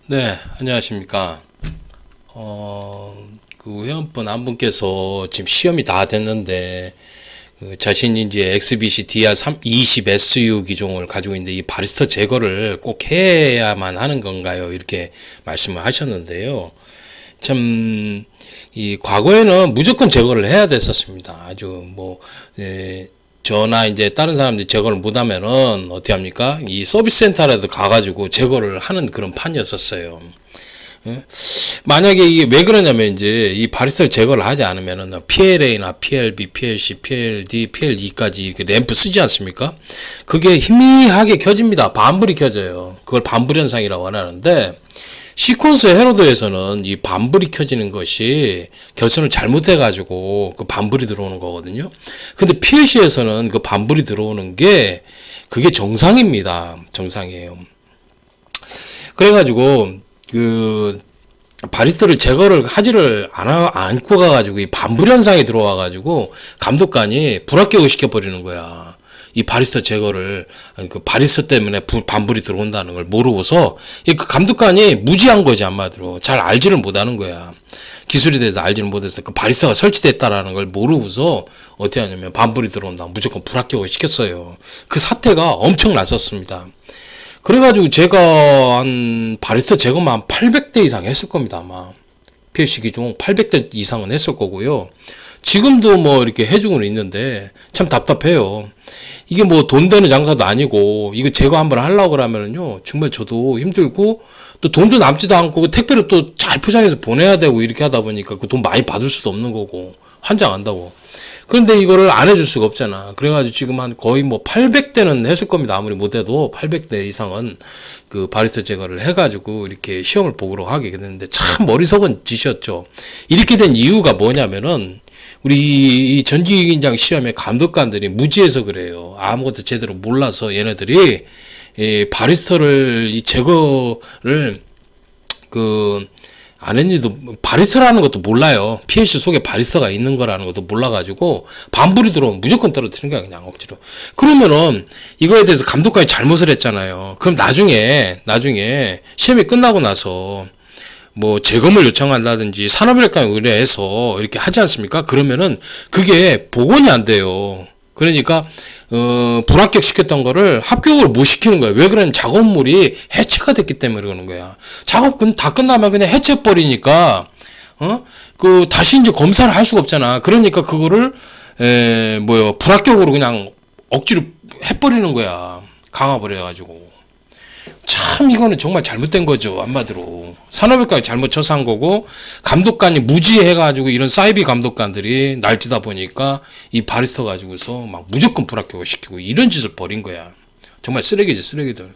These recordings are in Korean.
네, 안녕하십니까. 그 회원분 한 분께서 지금 시험이 다 됐는데, 자신이 이제 XBC DR20SU 기종을 가지고 있는데, 이 바리스타 제거를 꼭 해야만 하는 건가요? 이렇게 말씀을 하셨는데요. 참, 이 과거에는 무조건 제거를 해야 됐었습니다. 아주 저나 이제 다른 사람들이 제거를 못하면은 어떻게 합니까? 이 서비스 센터라도 가가지고 제거를 하는 그런 판이었었어요. 예? 만약에 이게 왜 그러냐면 이제 이 바리스타를 제거를 하지 않으면은 PLA나 PLB, PLC, PLD, PLE까지 이렇게 램프 쓰지 않습니까? 그게 희미하게 켜집니다. 반불이 켜져요. 그걸 반불 현상이라고 하는데, 시퀀스 헤로드에서는 이 반불이 켜지는 것이 결선을 잘못해 가지고 그 반불이 들어오는 거거든요. 근데 PLC에서는 그 반불이 들어오는 게 그게 정상입니다. 정상이에요. 그래가지고 그 바리스타를 제거를 하지를 않고 가가지고 이 반불 현상이 들어와 가지고 감독관이 불합격을 시켜버리는 거야. 이 바리스타 제거를, 그 바리스타 때문에 반불이 들어온다는 걸 모르고서 그 감독관이 무지한 거지, 한마디로. 잘 알지를 못하는 거야. 기술에 대해서 알지를 못해서 그 바리스타가 설치됐다라는 걸 모르고서 어떻게 하냐면 반불이 들어온다, 무조건 불합격을 시켰어요. 그 사태가 엄청 났었습니다. 그래가지고 제가 한 바리스타 제거만 한 800대 이상 했을 겁니다, 아마. PLC 기종 800대 이상은 했을 거고요. 지금도 이렇게 해주고는 있는데 참 답답해요. 이게 돈 되는 장사도 아니고, 이거 제거 한번 하려고 그러면은요, 정말 저도 힘들고, 또 돈도 남지도 않고, 택배로 또 잘 포장해서 보내야 되고, 이렇게 하다 보니까 그 돈 많이 받을 수도 없는 거고, 환장한다고. 그런데 이거를 안 해줄 수가 없잖아. 그래가지고 지금 한 거의 800대는 했을 겁니다. 아무리 못해도 800대 이상은 그 바리스타 제거를 해가지고 이렇게 시험을 보러 하게 됐는데, 참 머리석은 짓이었죠. 이렇게 된 이유가 뭐냐면은, 우리 이 전기기장 시험의 감독관들이 무지해서 그래요. 아무것도 제대로 몰라서 얘네들이 이 바리스타를 이 제거를 안 했는지도, 바리스타라는 것도 몰라요. PLC 속에 바리스타가 있는 거라는 것도 몰라가지고 반불이 들어오면 무조건 떨어뜨리는 거야, 그냥 억지로. 그러면은 이거에 대해서 감독관이 잘못을 했잖아요. 그럼 나중에 시험이 끝나고 나서 재검을 요청한다든지 산업인력관에 의뢰해서 이렇게 하지 않습니까? 그러면은 그게 복원이 안 돼요. 그러니까 불합격 시켰던 거를 합격으로 못 시키는 거예요. 왜 그러냐면 작업물이 해체가 됐기 때문에 그러는 거야. 작업 다 끝나면 그냥 해체 버리니까 다시 이제 검사를 할 수가 없잖아. 그러니까 그거를 불합격으로 그냥 억지로 해버리는 거야. 강화버려 가지고. 참 이거는 정말 잘못된 거죠, 한마디로. 산업인력관이 잘못 쳐서 한 거고, 감독관이 무지해가지고 이런 사이비 감독관들이 날뛰다 보니까 이 바리스타 가지고서 막 무조건 불합격을 시키고 이런 짓을 벌인 거야. 정말 쓰레기지, 쓰레기들.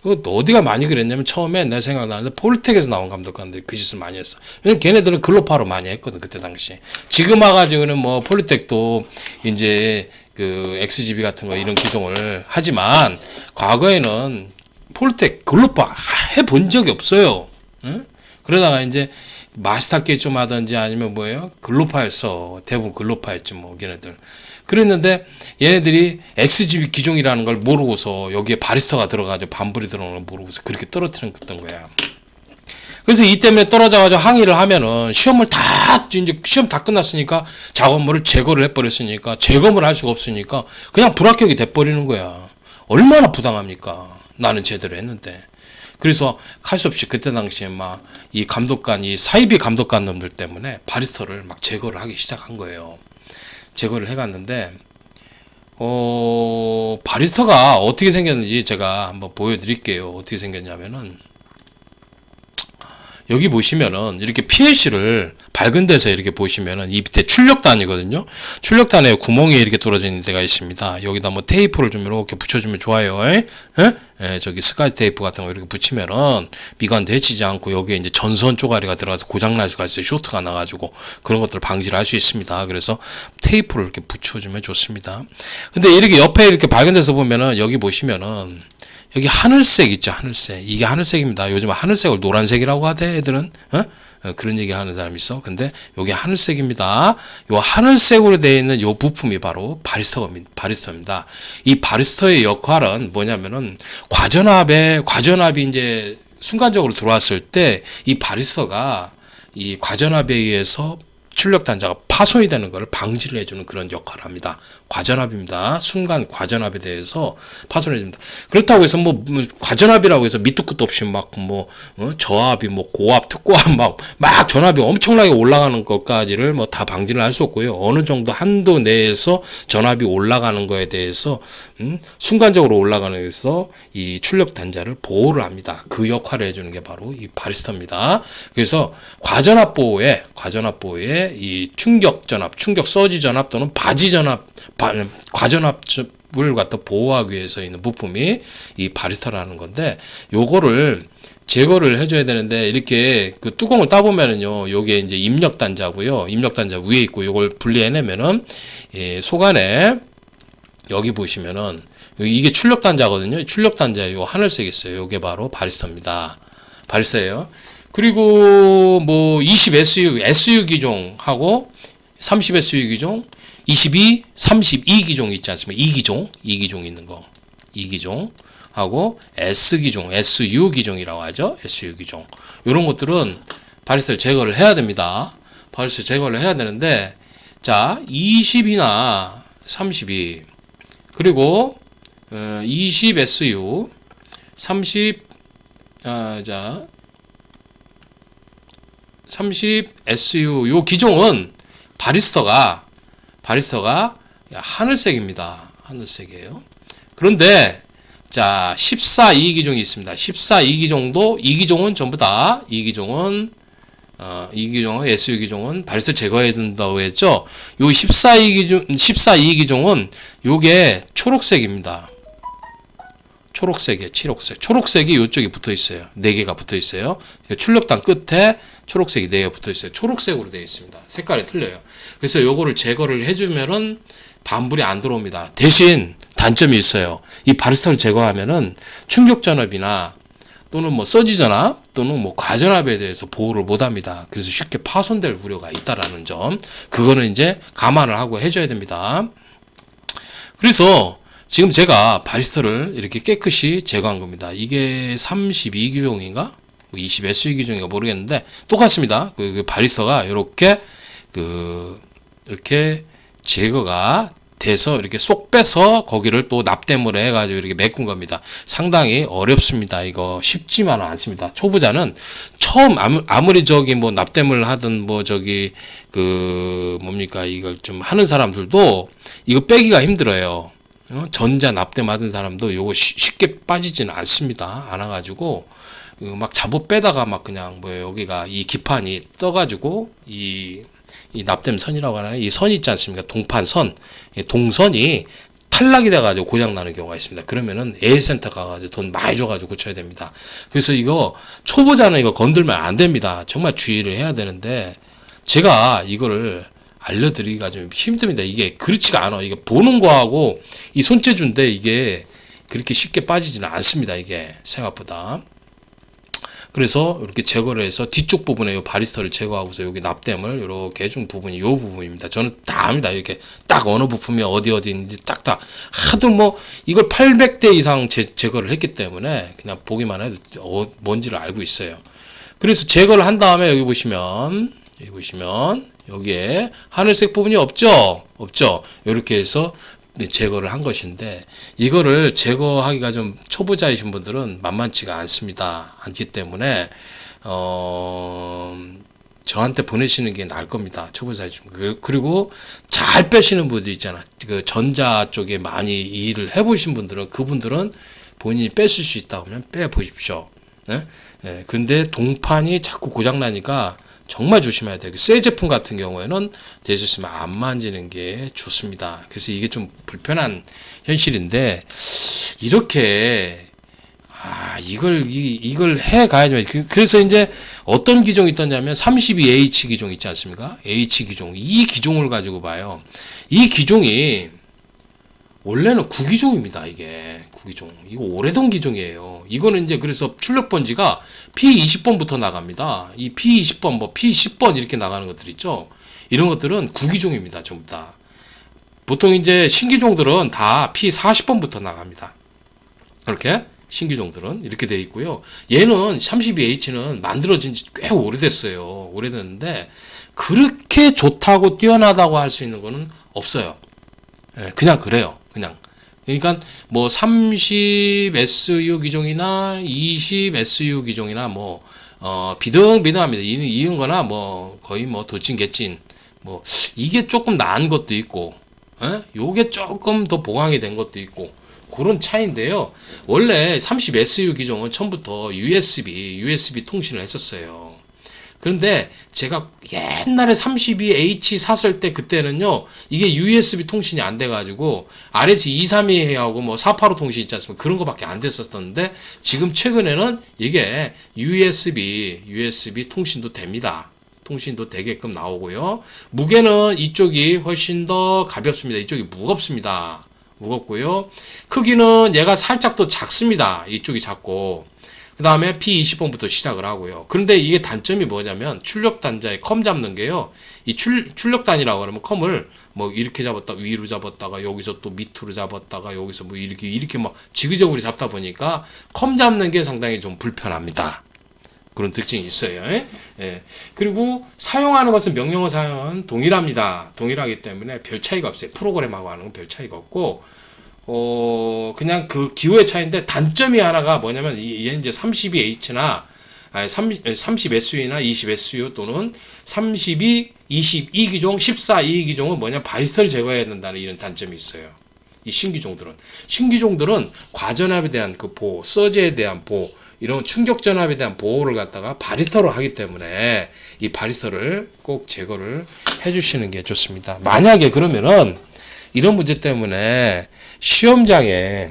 그거 어디가 많이 그랬냐면, 처음에 내 생각나는데 폴텍에서 나온 감독관들이 그 짓을 많이 했어. 왜냐면 걔네들은 글로파로 많이 했거든, 그때 당시. 지금 와가지고는 폴텍도 이제 그 XGB 같은 거 이런 기종을 하지만, 과거에는 폴텍 글로파 해본 적이 없어요. 응? 그러다가 이제 마스터께 좀 하든지 아니면 글로파였어. 대부분 글로파였지 걔네들. 그랬는데 얘네들이 XGB 기종이라는 걸 모르고서 여기에 바리스타가 들어가지고 반불이 들어오는 걸 모르고서 그렇게 떨어뜨렸던 거야. 그래서 이 때문에 떨어져가지고 항의를 하면은 이제 시험 다 끝났으니까 작업물을 제거를 해버렸으니까 제거를 할 수가 없으니까 그냥 불합격이 돼버리는 거야. 얼마나 부당합니까? 나는 제대로 했는데. 그래서 할 수 없이 그때 당시에 이 감독관, 이 사이비 감독관 놈들 때문에 바리스타를 막 제거를 하기 시작한 거예요. 제거를 해갔는데, 바리스타가 어떻게 생겼는지 제가 한번 보여드릴게요. 어떻게 생겼냐면은, 여기 보시면은 이렇게 PLC를 밝은 데서 이렇게 보시면은 이 밑에 출력단이거든요. 출력단에 구멍이 이렇게 뚫어져 있는 데가 있습니다. 여기다 테이프를 좀 이렇게 붙여주면 좋아요. 저기 스카치 테이프 같은 거 이렇게 붙이면은 미관도 해치지 않고 여기에 이제 전선 쪼가리가 들어가서 고장날 수가 있어요. 쇼트가 나가지고 그런 것들을 방지를 할 수 있습니다. 그래서 테이프를 이렇게 붙여주면 좋습니다. 근데 이렇게 옆에 이렇게 밝은 데서 보면은 여기 보시면은 여기 하늘색 있죠, 하늘색. 이게 하늘색입니다. 요즘 하늘색을 노란색이라고 하대, 애들은. 그런 얘기를 하는 사람이 있어. 근데 여기 하늘색입니다. 요 하늘색으로 되어 있는 요 부품이 바로 바리스타입니다. 이 바리스타의 역할은 뭐냐면은 과전압이 이제 순간적으로 들어왔을 때 이 바리스터가 이 과전압에 의해서 출력 단자가 파손이 되는 것을 방지를 해주는 그런 역할을 합니다. 과전압입니다. 순간 과전압에 대해서 파손해 줍니다. 그렇다고 해서 뭐 과전압이라고 해서 밑도 끝도 없이 막 뭐 저압이 뭐 고압, 특고압 막 전압이 엄청나게 올라가는 것까지를 뭐 다 방지를 할 수 없고요. 어느 정도 한도 내에서 전압이 올라가는 거에 대해서 순간적으로 올라가는 데서 이 출력 단자를 보호를 합니다. 그 역할을 해주는 게 바로 이 바리스타입니다. 그래서 과전압 보호에 이 충격 전압, 충격 서지 전압 또는 바지 전압, 과전압을 갖다 보호하기 위해서 있는 부품이 이 바리스타라는 건데, 요거를 제거를 해줘야 되는데, 이렇게 그 뚜껑을 따보면은요, 요게 이제 입력 단자고요. 입력 단자 위에 있고, 요걸 분리해내면은, 속 안에, 여기 보시면은, 이게 출력 단자거든요. 출력 단자 요 하늘색 있어요. 요게 바로 바리스타입니다. 바리스타예요. 그리고 뭐 20 SU 기종하고 30 SU 기종, 22, 32 기종 있지 않습니까? 2기종 있는 거. 2기종 하고 S 기종, SU 기종이라고 하죠. SU 기종. 이런 것들은 바리스타를 제거를 해야 됩니다. 바리스타 제거를 해야 되는데, 자, 20이나 32 그리고 20 SU, 30 SU 요 기종은 바리스타가 하늘색입니다. 하늘색이에요. 그런데 자, 14, 2기종이 있습니다. 14, 2기종도 2기종은 전부 다 2기종은 SU 기종은 바리스타 제거해야 된다고 했죠. 요 14, 2기종은 요게 초록색입니다. 초록색이에요. 초록색이 이쪽에 붙어 있어요. 4개가 붙어 있어요. 출력단 끝에 초록색이 4개가 붙어 있어요. 초록색으로 되어 있습니다. 색깔이 틀려요. 그래서 요거를 제거를 해주면은 반불이 안 들어옵니다. 대신 단점이 있어요. 이 바리스타를 제거하면은 충격 전압이나 또는 뭐 서지 전압 또는 뭐 과전압에 대해서 보호를 못 합니다. 그래서 쉽게 파손될 우려가 있다라는 점. 그거는 이제 감안을 하고 해줘야 됩니다. 그래서 지금 제가 바리스타를 이렇게 깨끗이 제거한 겁니다. 이게 32기종인가? 20 SU 기종인가 모르겠는데 똑같습니다. 그 바리스타가 이렇게 이렇게 제거가 돼서 이렇게 쏙 빼서 거기를 또 납땜을 해가지고 이렇게 메꾼 겁니다. 상당히 어렵습니다. 이거 쉽지만은 않습니다. 초보자는 처음 아무리 저기 뭐 납땜을 하든 뭐 저기 뭡니까 이걸 좀 하는 사람들도 이거 빼기가 힘들어요. 전자 납땜 하던 사람도 요거 쉽게 빠지지는 않습니다. 않아가지고 막 잡어 빼다가 막 그냥 뭐 여기가 이 기판이 떠가지고 이 납땜 선이라고 하는 이 선 있지 않습니까? 동판선, 동선이 탈락이 돼가지고 고장나는 경우가 있습니다. 그러면은 AS센터 가가지고 돈 많이 줘가지고 고쳐야 됩니다. 그래서 이거 초보자는 이거 건들면 안 됩니다. 정말 주의를 해야 되는데 제가 이거를 알려드리기가 좀 힘듭니다. 이게 그렇지가 않아. 이게 보는 거하고 이 손재주인데 이게 그렇게 쉽게 빠지지는 않습니다. 이게 생각보다. 그래서 이렇게 제거를 해서 뒤쪽 부분에 요 바리스타를 제거하고서 여기 납땜을 이렇게 해준 부분이 요 부분입니다. 저는 다 합니다. 이렇게 딱 어느 부품이 어디 있는지 딱딱 하도 뭐 이걸 800대 이상 제거를 했기 때문에 그냥 보기만 해도 뭔지를 알고 있어요. 그래서 제거를 한 다음에 여기 보시면 여기에 하늘색 부분이 없죠? 이렇게 해서 제거를 한 것인데 이거를 제거하기가 좀 초보자이신 분들은 만만치가 않기 때문에 저한테 보내시는 게 나을 겁니다. 초보자이신 분. 그리고 잘 빼시는 분들 있잖아. 그 전자 쪽에 많이 일을 해보신 분들은 그분들은 본인이 뺏을 수 있다 하면 빼보십시오. 네? 네. 근데 동판이 자꾸 고장나니까 정말 조심해야 돼요. 새 제품 같은 경우에는 되셨으면 안 만지는 게 좋습니다. 그래서 이게 좀 불편한 현실인데 이렇게 이걸 해 가야죠. 그래서 이제 어떤 기종이 있었냐면 32H 기종 있지 않습니까? H 기종. 이 기종을 가지고 봐요. 이 기종이 원래는 9기종입니다. 이게 9기종. 이거 오래된 기종이에요. 이거는 이제 그래서 출력 번지가 P20번부터 나갑니다. 이 P20번, 뭐 P10번 이렇게 나가는 것들 있죠. 이런 것들은 9기종입니다. 전부 다. 보통 이제 신기종들은 다 P40번부터 나갑니다. 이렇게 신기종들은 이렇게 돼 있고요. 얘는 32H는 만들어진 지 꽤 오래됐어요. 오래됐는데 그렇게 좋다고 뛰어나다고 할 수 있는 거는 없어요. 예, 그냥 그래요. 그냥. 그러니까 뭐 30 SU 기종이나 20 SU 기종이나 뭐 비등비등합니다. 이런 거나 뭐 거의 뭐 도찐개찐 뭐 이게 조금 나은 것도 있고, 예? 요게 조금 더 보강이 된 것도 있고 그런 차이인데요. 원래 30 SU 기종은 처음부터 USB 통신을 했었어요. 그런데 제가 옛날에 32H 샀을 때 그때는요, 이게 USB 통신이 안 돼가지고, RS232하고 뭐 485 통신 있지 않습니까? 그런 거밖에 안 됐었는데, 지금 최근에는 이게 USB 통신도 됩니다. 통신도 되게끔 나오고요. 무게는 이쪽이 훨씬 더 가볍습니다. 이쪽이 무겁습니다. 무겁고요. 크기는 얘가 살짝 더 작습니다. 이쪽이 작고. 그 다음에 P20번부터 시작을 하고요. 그런데 이게 단점이 뭐냐면 출력단자에 컴 잡는 게요. 이 출력단이라고 하면 컴을 뭐 이렇게 잡았다가 위로 잡았다가 여기서 또 밑으로 잡았다가 여기서 뭐 이렇게 막 지그재그로 잡다 보니까 컴 잡는 게 상당히 좀 불편합니다. 그런 특징이 있어요. 예. 그리고 사용하는 것은 명령어 사용은 동일합니다. 동일하기 때문에 별 차이가 없어요. 프로그램하고 하는 건 별 차이가 없고, 그냥 그 기호의 차이인데 단점이 하나가 뭐냐면 얘 이제 32H나 30SU나 20SU 또는 32, 22기종, 14, 22기종은 뭐냐 바리스타를 제거해야 된다는 이런 단점이 있어요. 이 신기종들은 과전압에 대한 그 보호, 서재에 대한 보호, 이런 충격 전압에 대한 보호를 갖다가 바리스타로 하기 때문에 이 바리스타를 꼭 제거를 해주시는 게 좋습니다. 만약에 그러면은 이런 문제 때문에 시험장에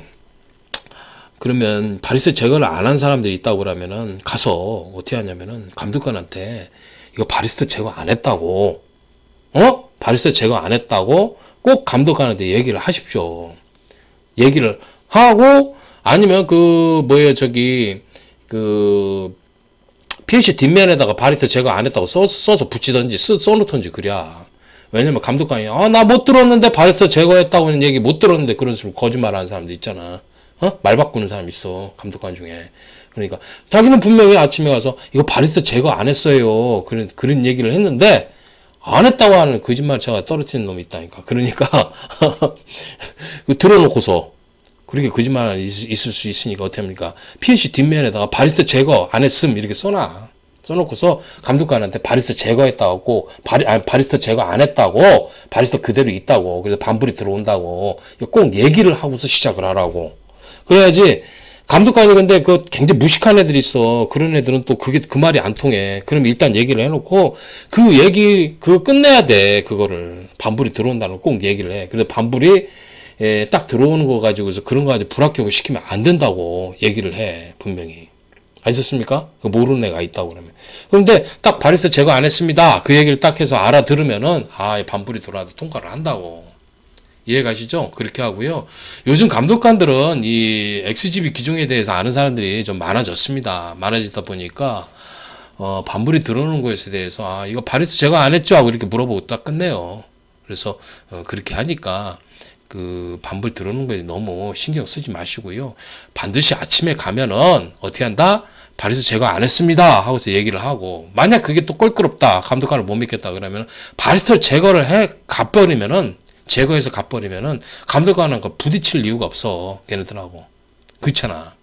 그러면 바리스타 제거를 안 한 사람들이 있다고 그러면은 가서 어떻게 하냐면은 감독관한테 이거 바리스타 제거 안 했다고, 바리스타 제거 안 했다고 꼭 감독관한테 얘기를 하십시오. 얘기를 하고, 아니면 PLC 뒷면에다가 바리스타 제거 안 했다고 써서 붙이던지 써놓던지 그래야. 왜냐면 감독관이 나 못 들었는데 바리스타 제거했다고는 얘기 못 들었는데 그런 식으로 거짓말하는 사람도 있잖아. 말 바꾸는 사람 있어, 감독관 중에. 그러니까 자기는 분명히 아침에 가서 이거 바리스타 제거 안 했어요, 그런 얘기를 했는데 안 했다고 하는 거짓말 제가 떨어뜨리는 놈이 있다니까. 그러니까 들어놓고서 그렇게 거짓말 있을 수 있으니까 어떻게 합니까? PLC 뒷면에다가 바리스타 제거 안 했음 이렇게 써놓고서 감독관한테 바리스타 제거했다고, 바리스타 제거 안 했다고, 바리스타 그대로 있다고, 그래서 반불이 들어온다고 꼭 얘기를 하고서 시작을 하라고. 그래야지. 감독관이 근데 굉장히 무식한 애들이 있어. 그런 애들은 또 그 말이 안 통해. 그럼 일단 얘기를 해놓고 그거 끝내야 돼. 그거를 반불이 들어온다는 꼭 얘기를 해. 그래서 반불이 딱 들어오는 거 가지고서 그런 거 가지고 불합격을 시키면 안 된다고 얘기를 해, 분명히. 아셨습니까? 모르는 애가 있다고 그러면. 그런데 딱 바리스타 제거 안 했습니다. 그 얘기를 딱 해서 알아들으면은 반불이 들어와도 통과를 한다고. 이해가시죠? 그렇게 하고요. 요즘 감독관들은 이 XGB 기종에 대해서 아는 사람들이 좀 많아졌습니다. 많아지다 보니까 반불이 들어오는 것에 대해서 이거 바리스타 제거 안 했죠? 하고 이렇게 물어보고 딱 끝내요. 그래서 그렇게 하니까 그 반불 들어오는 거에 너무 신경 쓰지 마시고요. 반드시 아침에 가면은 어떻게 한다? 바리스타 제거 안 했습니다 하고서 얘기를 하고, 만약 그게 또 껄끄럽다, 감독관을 못 믿겠다 그러면 바리스타를 제거해서 가버리면은 감독관은 부딪힐 이유가 없어, 걔네들하고. 그렇잖아.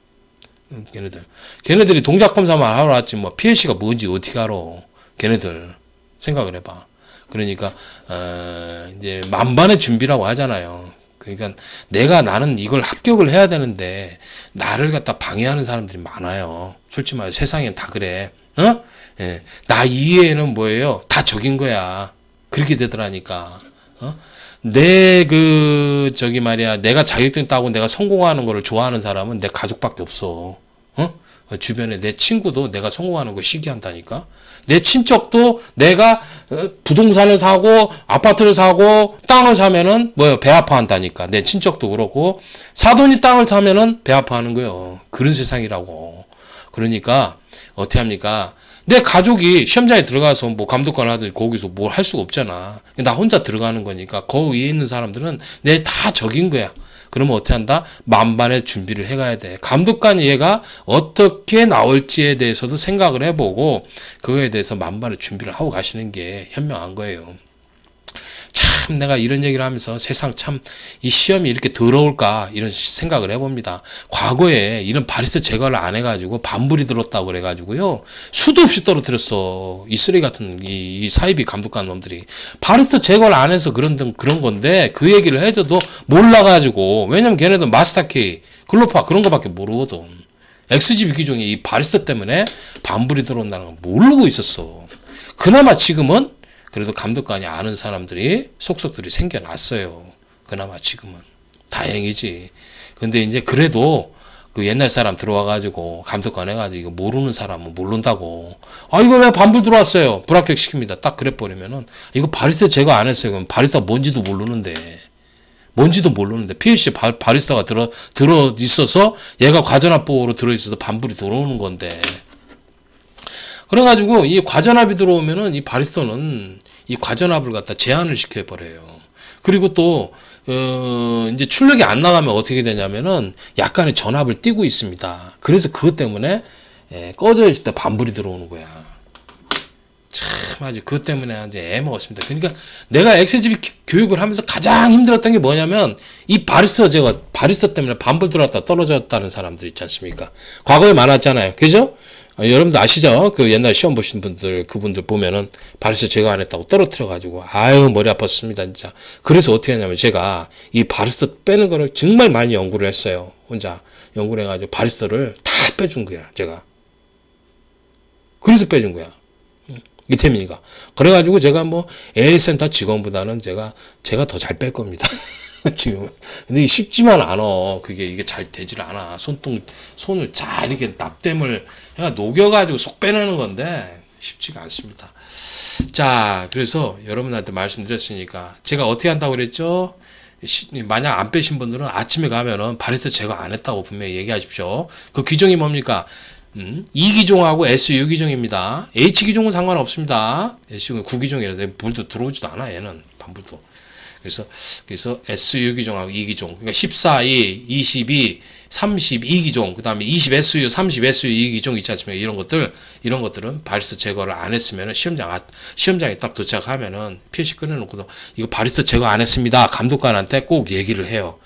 걔네들이 동작 검사만 하러 왔지 뭐 PLC가 뭔지 어떻게 알아. 걔네들 생각을 해봐. 그러니까 이제 만반의 준비라고 하잖아요. 그러니까 나는 이걸 합격을 해야 되는데 나를 갖다 방해하는 사람들이 많아요. 솔직히 말해 세상엔 다 그래. 예. 나 이외에는 뭐예요? 다 적인 거야. 그렇게 되더라니까. 내가 자격증 따고 내가 성공하는 거를 좋아하는 사람은 내 가족밖에 없어. 주변에 내 친구도 내가 성공하는 거 시기한다니까. 내 친척도 내가 부동산을 사고 아파트를 사고 땅을 사면은 배 아파한다니까. 내 친척도 그렇고 사돈이 땅을 사면은 배 아파하는 거예요. 그런 세상이라고. 그러니까 어떻게 합니까? 내 가족이 시험장에 들어가서 뭐 감독관 하든지 거기서 뭘 할 수가 없잖아. 나 혼자 들어가는 거니까 그 위에 있는 사람들은 내 다 적인 거야. 그러면 어떻게 한다? 만반의 준비를 해가야 돼. 감독관 얘가 어떻게 나올지에 대해서도 생각을 해보고 그거에 대해서 만반의 준비를 하고 가시는 게 현명한 거예요. 참 내가 이런 얘기를 하면서 세상 참 이 시험이 이렇게 더러울까 이런 생각을 해봅니다. 과거에 이런 바리스타 제거를 안 해가지고 반불이 들었다고 그래가지고요 수도 없이 떨어뜨렸어. 이 쓰레기 같은 이 사이비 감독관 놈들이 바리스타 제거를 안 해서 그런 건데 그 얘기를 해줘도 몰라가지고 왜냐면 걔네들 마스터키 글로파 그런 거밖에 모르거든. XGB 기종이 이 바리스타 때문에 반불이 들어온다는 걸 모르고 있었어. 그나마 지금은 그래도 감독관이 아는 사람들이 속속들이 생겨났어요. 그나마 지금은 다행이지. 근데 이제 그래도 그 옛날 사람 들어와가지고 감독관 해가지고 이거 모르는 사람은 모른다고. 아 이거 왜 반불 들어왔어요? 불합격 시킵니다. 딱 그래 버리면은 이거 바리스타 제거 안 했어요. 그럼 바리스타 뭔지도 모르는데 PLC 바리스타가 들어 있어서 얘가 과전압보호로 들어 있어서 반불이 들어오는 건데. 그래가지고 이 과전압이 들어오면은 이 바리스타는 이 과전압을 갖다 제한을 시켜버려요. 그리고 또 이제 출력이 안 나가면 어떻게 되냐면은 약간의 전압을 띄고 있습니다. 그래서 그것 때문에 꺼져 있을 때 반불이 들어오는 거야. 참 아주 그것 때문에 이제 애먹었습니다. 그러니까 내가 XGB 교육을 하면서 가장 힘들었던 게 뭐냐면 이 바리스타 때문에 반불 들어왔다 떨어졌다는 사람들 있지 않습니까? 과거에 많았잖아요. 그죠? 여러분들 아시죠? 그 옛날 시험 보신 분들, 그분들 보면은 바리스타 제거 안 했다고 떨어뜨려가지고, 아유, 머리 아팠습니다, 진짜. 그래서 어떻게 하냐면 제가 이 바리스타 빼는 거를 정말 많이 연구를 했어요. 혼자 연구를 해가지고 바리스타를 다 빼준 거야, 제가. 그래서 빼준 거야. 이태민이가. 그래가지고 제가 뭐 AS센터 직원보다는 제가 더 잘 뺄 겁니다. 지금. 근데 이게 쉽지만 않아. 이게 잘 되질 않아. 손을 잘 이렇게 납땜을 해가 녹여가지고 쏙 빼내는 건데 쉽지가 않습니다. 자, 그래서 여러분한테 말씀드렸으니까 제가 어떻게 한다고 그랬죠? 만약 안 빼신 분들은 아침에 가면은 바리스타 제거 안 했다고 분명히 얘기하십시오. 그 기종이 뭡니까? E기종하고 SU기종입니다. H기종은 상관없습니다. S기종은 9기종이라서 불도 들어오지도 않아, 얘는. 반불도. 그래서 SU기종하고 2기종. 그러니까 14E, 22, 32기종, 그 다음에 20SU, 30SU 2기종 있지 않습니까? 이런 것들은 바리스타 제거를 안 했으면 시험장에 딱 도착하면은 PLC 꺼내놓고도 이거 바리스타 제거 안 했습니다. 감독관한테 꼭 얘기를 해요.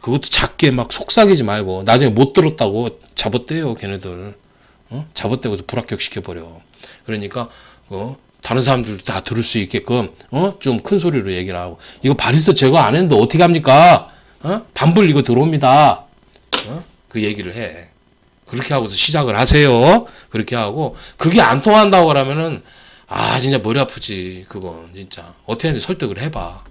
그것도 작게 막 속삭이지 말고 나중에 못 들었다고 잡아떼요, 걔네들. 잡아떼고서 불합격 시켜버려. 그러니까 다른 사람들도 다 들을 수 있게끔 좀 큰 소리로 얘기를 하고 이거 바리스타 제거 안 했는데 어떻게 합니까? 반불 이거 들어옵니다. 그 얘기를 해. 그렇게 하고서 시작을 하세요. 그렇게 하고 그게 안 통한다고 그러면은 진짜 머리 아프지. 그건 진짜 어떻게 하는지 설득을 해봐.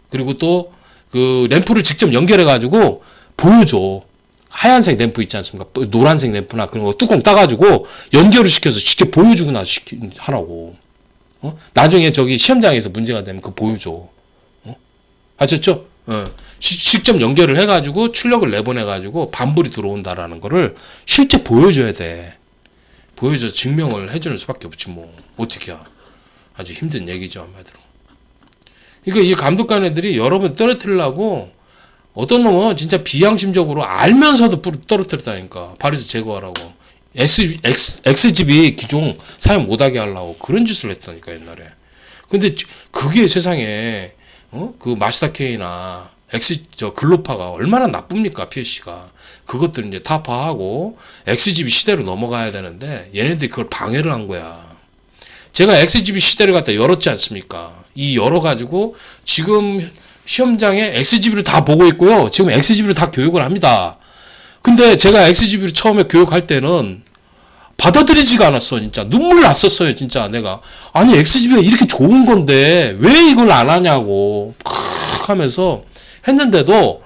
그리고 또 그 램프를 직접 연결해 가지고 보여줘. 하얀색 램프 있지 않습니까? 노란색 램프나 그런 거 뚜껑 따가지고 연결을 시켜서 직접 보여주거나 하라고. 나중에 시험장에서 문제가 되면 그거 보여줘. 아셨죠? 직접 연결을 해가지고 출력을 내보내가지고 반불이 들어온다라는 거를 실제 보여줘야 돼. 보여줘 증명을 해주는 수밖에 없지 뭐. 어떻게야. 아주 힘든 얘기죠, 한마디로. 그러니까 이 감독관 애들이 여러분 떨어뜨리려고 어떤 놈은 진짜 비양심적으로 알면서도 떨어뜨렸다니까. 바리스타 제거하라고. XGB 기종 사용 못하게 하려고 그런 짓을 했다니까, 옛날에. 근데 그게 세상에, 그 마스터K나 글로파가 얼마나 나쁩니까, PLC가. 그것들 이제 타파하고 XGB 시대로 넘어가야 되는데 얘네들이 그걸 방해를 한 거야. 제가 XGB 시대를 갖다 열었지 않습니까? 이 열어가지고 지금 시험장에 XGB를 다 보고 있고요. 지금 XGB를 다 교육을 합니다. 근데 제가 XGB를 처음에 교육할 때는 받아들이지가 않았어. 진짜 눈물 났었어요. 진짜 내가. 아니 XGB가 이렇게 좋은 건데 왜 이걸 안 하냐고 팍 하면서 했는데도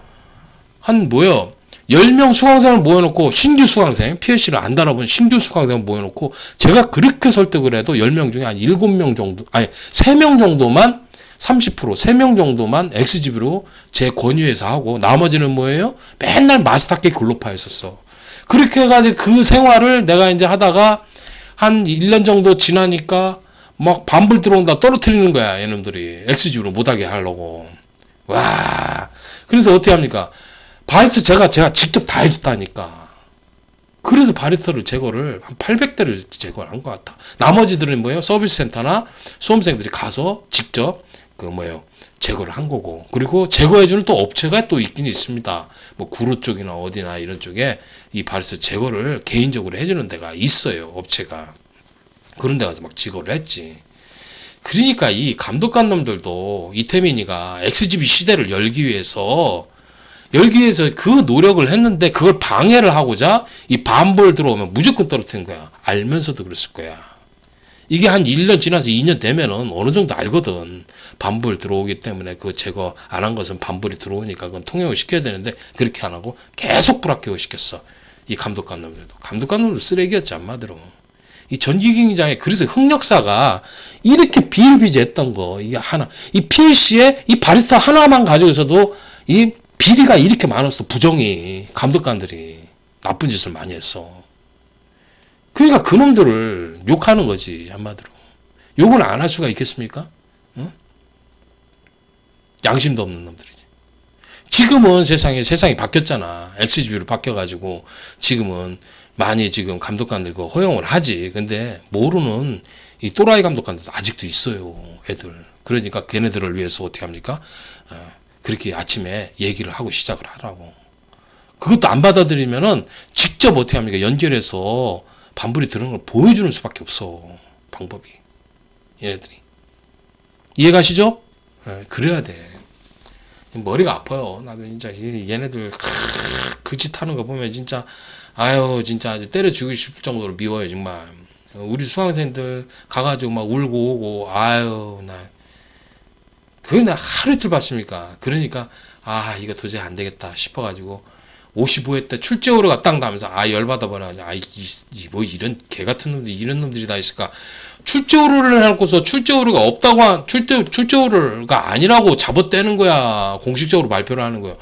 10명 수강생을 모여놓고 신규 수강생, PLC를 안 달아본 신규 수강생을 모여놓고 제가 그렇게 설득을 해도 10명 중에 한 7명 정도, 3명 정도만 30%, 3명 정도만 XGB로 제 권유해서 하고 나머지는 뭐예요? 맨날 마스터키 글로파였었어. 그렇게 해가지고 그 생활을 내가 이제 하다가 한 1년 정도 지나니까 막 반불 들어온다 떨어뜨리는 거야, 얘놈들이. XGB로 못하게 하려고. 와. 그래서 어떻게 합니까? 바리스타 제가 직접 다 해줬다니까. 그래서 바리스타를 제거를 한 800대를 제거를 한 것 같아. 나머지들은 뭐예요? 서비스 센터나 수험생들이 가서 직접 제거를 한 거고. 그리고 제거해주는 또 업체가 또 있긴 있습니다. 뭐 구로 쪽이나 어디나 이런 쪽에 이 바리스타 제거를 개인적으로 해주는 데가 있어요. 업체가. 그런 데 가서 막 제거를 했지. 그러니까 이 감독관 놈들도 이태민이가 XGB 시대를 열기 위해서 그 노력을 했는데 그걸 방해를 하고자 이 반볼 들어오면 무조건 떨어뜨린 거야. 알면서도 그랬을 거야. 이게 한 1년 지나서 2년 되면은 어느 정도 알거든. 반볼 들어오기 때문에 그거 제거 안 한 것은 반볼이 들어오니까 그건 통용을 시켜야 되는데 그렇게 안 하고 계속 불합격을 시켰어. 이 감독관 놈들도. 감독관 놈들 쓰레기였지 한마디로. 이 전기경기장에 그래서 흑역사가 이렇게 비일비재했던 거 이게 하나. 이 PLC에 이 바리스타 하나만 가지고서도 이 비리가 이렇게 많았어. 부정이. 감독관들이 나쁜 짓을 많이 했어. 그러니까 그놈들을 욕하는 거지 한마디로. 욕을 안 할 수가 있겠습니까? 응? 양심도 없는 놈들이지. 지금은 세상이 바뀌었잖아. XGB로 바뀌어가지고 지금은 많이 지금 감독관들 그 허용을 하지. 근데 모르는 이 또라이 감독관들도 아직도 있어요. 애들. 그러니까 걔네들을 위해서 어떻게 합니까? 그렇게 아침에 얘기를 하고 시작을 하라고. 그것도 안 받아들이면은 직접 어떻게 합니까? 연결해서 반불이 들어오는 걸 보여주는 수밖에 없어. 방법이. 얘네들이. 이해가시죠? 그래야 돼. 머리가 아파요. 나도 진짜 얘네들 그 짓 하는 거 보면 진짜 아유 진짜 때려 죽이고 싶을 정도로 미워요 정말. 우리 수강생들 가가지고 막 울고 오고 아유 나 그걸 나 하루 이틀 봤습니까? 그러니까 아 이거 도저히 안 되겠다 싶어가지고 55회 때 출제오류가 딱 나면서 아 열받아버려. 뭐 이런 개같은 놈들이 이런 놈들이 다 있을까. 출제오류를 해놓고서 출제오류가 없다고 출제오류가 아니라고 잡아떼는 거야. 공식적으로 발표를 하는 거야.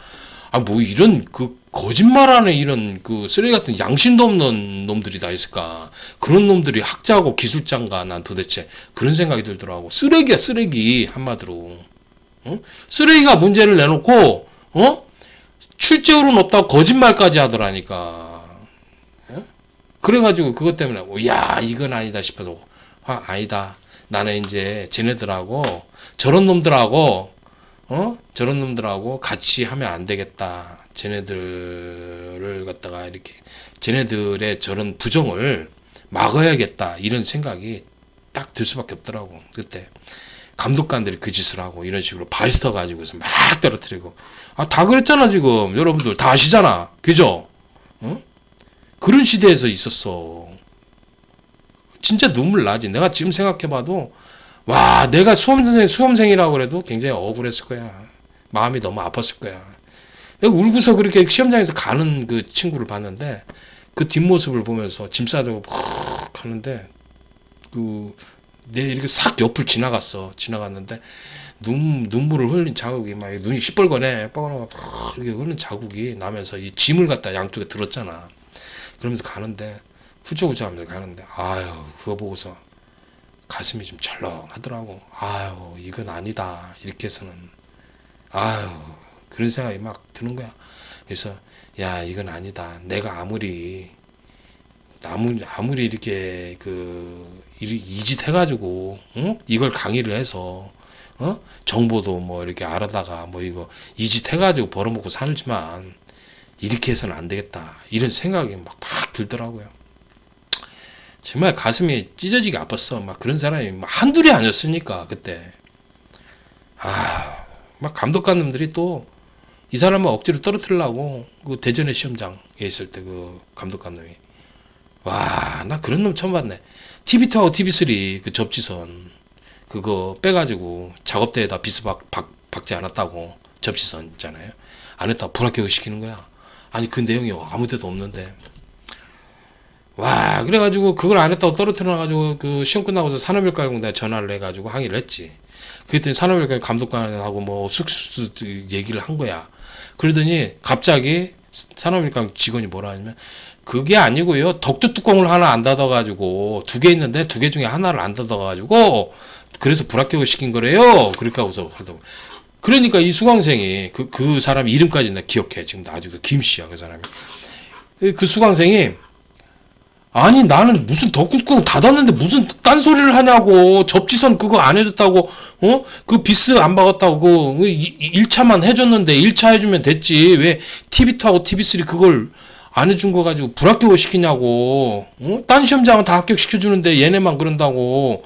아 뭐 이런 그 거짓말하는 이런 그 쓰레기 같은 양심도 없는 놈들이 다 있을까. 그런 놈들이 학자고 기술자인가. 난 도대체 그런 생각이 들더라고. 쓰레기야 쓰레기 한마디로. 쓰레기가 문제를 내놓고 출제오류는 없다고 거짓말까지 하더라니까. 그래가지고 그것 때문에 야 이건 아니다 싶어서 아니다. 나는 이제 쟤네들하고 저런 놈들하고 같이 하면 안 되겠다. 쟤네들을 갖다가 이렇게 쟤네들의 저런 부정을 막아야겠다. 이런 생각이 딱 들 수밖에 없더라고. 그때 감독관들이 그 짓을 하고 이런 식으로 바리스타 가지고서 막 떨어뜨리고 다 그랬잖아. 지금 여러분들 다 아시잖아. 그죠? 그런 시대에서 있었어. 진짜 눈물 나지. 내가 지금 생각해봐도 와 내가 수험생이라고 그래도 굉장히 억울했을 거야. 마음이 너무 아팠을 거야. 내가 울고서 그렇게 시험장에서 가는 그 친구를 봤는데 그 뒷모습을 보면서 짐 싸들고 푹 하는데 내 이렇게 싹 옆을 지나갔는데 눈물을 흘린 자국이 막 눈이 시뻘거네. 뻐근하고 이렇게 흐르는 자국이 나면서 이 짐을 갖다 양쪽에 들었잖아. 그러면서 가는데 후쩍후쩍 하면서 가는데 아유 그거 보고서 가슴이 좀 철렁하더라고. 아유 이건 아니다. 이렇게 해서는 아유 그런 생각이 막 드는 거야. 그래서 야 이건 아니다. 내가 아무리 이렇게 이짓 해가지고 이걸 강의를 해서 정보도 뭐 이렇게 알아다가 뭐 이거 이짓 해가지고 벌어먹고 살지만 이렇게 해서는 안 되겠다. 이런 생각이 막 들더라고요. 정말 가슴이 찢어지게 아팠어. 막 그런 사람이 막 한둘이 아니었으니까 그때. 막 감독관님들이 또 이 사람을 억지로 떨어뜨리려고 그 대전의 시험장에 있을 때 그 감독관님이 와 나 그런 놈 처음 봤네. TV2하고 TV3 그 접지선 그거 빼가지고 작업대에다 비스 박지 않았다고 접시선 있잖아요. 안 했다고 불합격을 시키는 거야. 아니 그 내용이 아무 데도 없는데. 와 그래가지고 그걸 안 했다고 떨어뜨려가지고 그 시험 끝나고서 산업일가공대에 전화를 해가지고 항의를 했지. 그랬더니 산업일가 감독관하고 뭐 쑥쑥 얘기를 한 거야. 그러더니 갑자기 산업일가 직원이 뭐라 하냐면 그게 아니고요. 덕트 뚜껑을 하나 안 닫아가지고 2개 있는데 2개 중에 하나를 안 닫아가지고 그래서 불합격을 시킨 거래요. 그렇게 하고서 하더라고. 그러니까 이 수강생이 그 사람 이름까지 나 기억해. 지금도 아직도 김씨야 그 사람이. 그 수강생이 아니 나는 무슨 덕구뚜껑 닫았는데 무슨 딴소리를 하냐고. 접지선 그거 안 해줬다고. 그 비스 안 박았다고. 1차만 해줬는데 1차 해주면 됐지. 왜 TV2하고 TV3 그걸 안 해준 거 가지고 불합격을 시키냐고. 딴 시험장은 다 합격시켜주는데 얘네만 그런다고.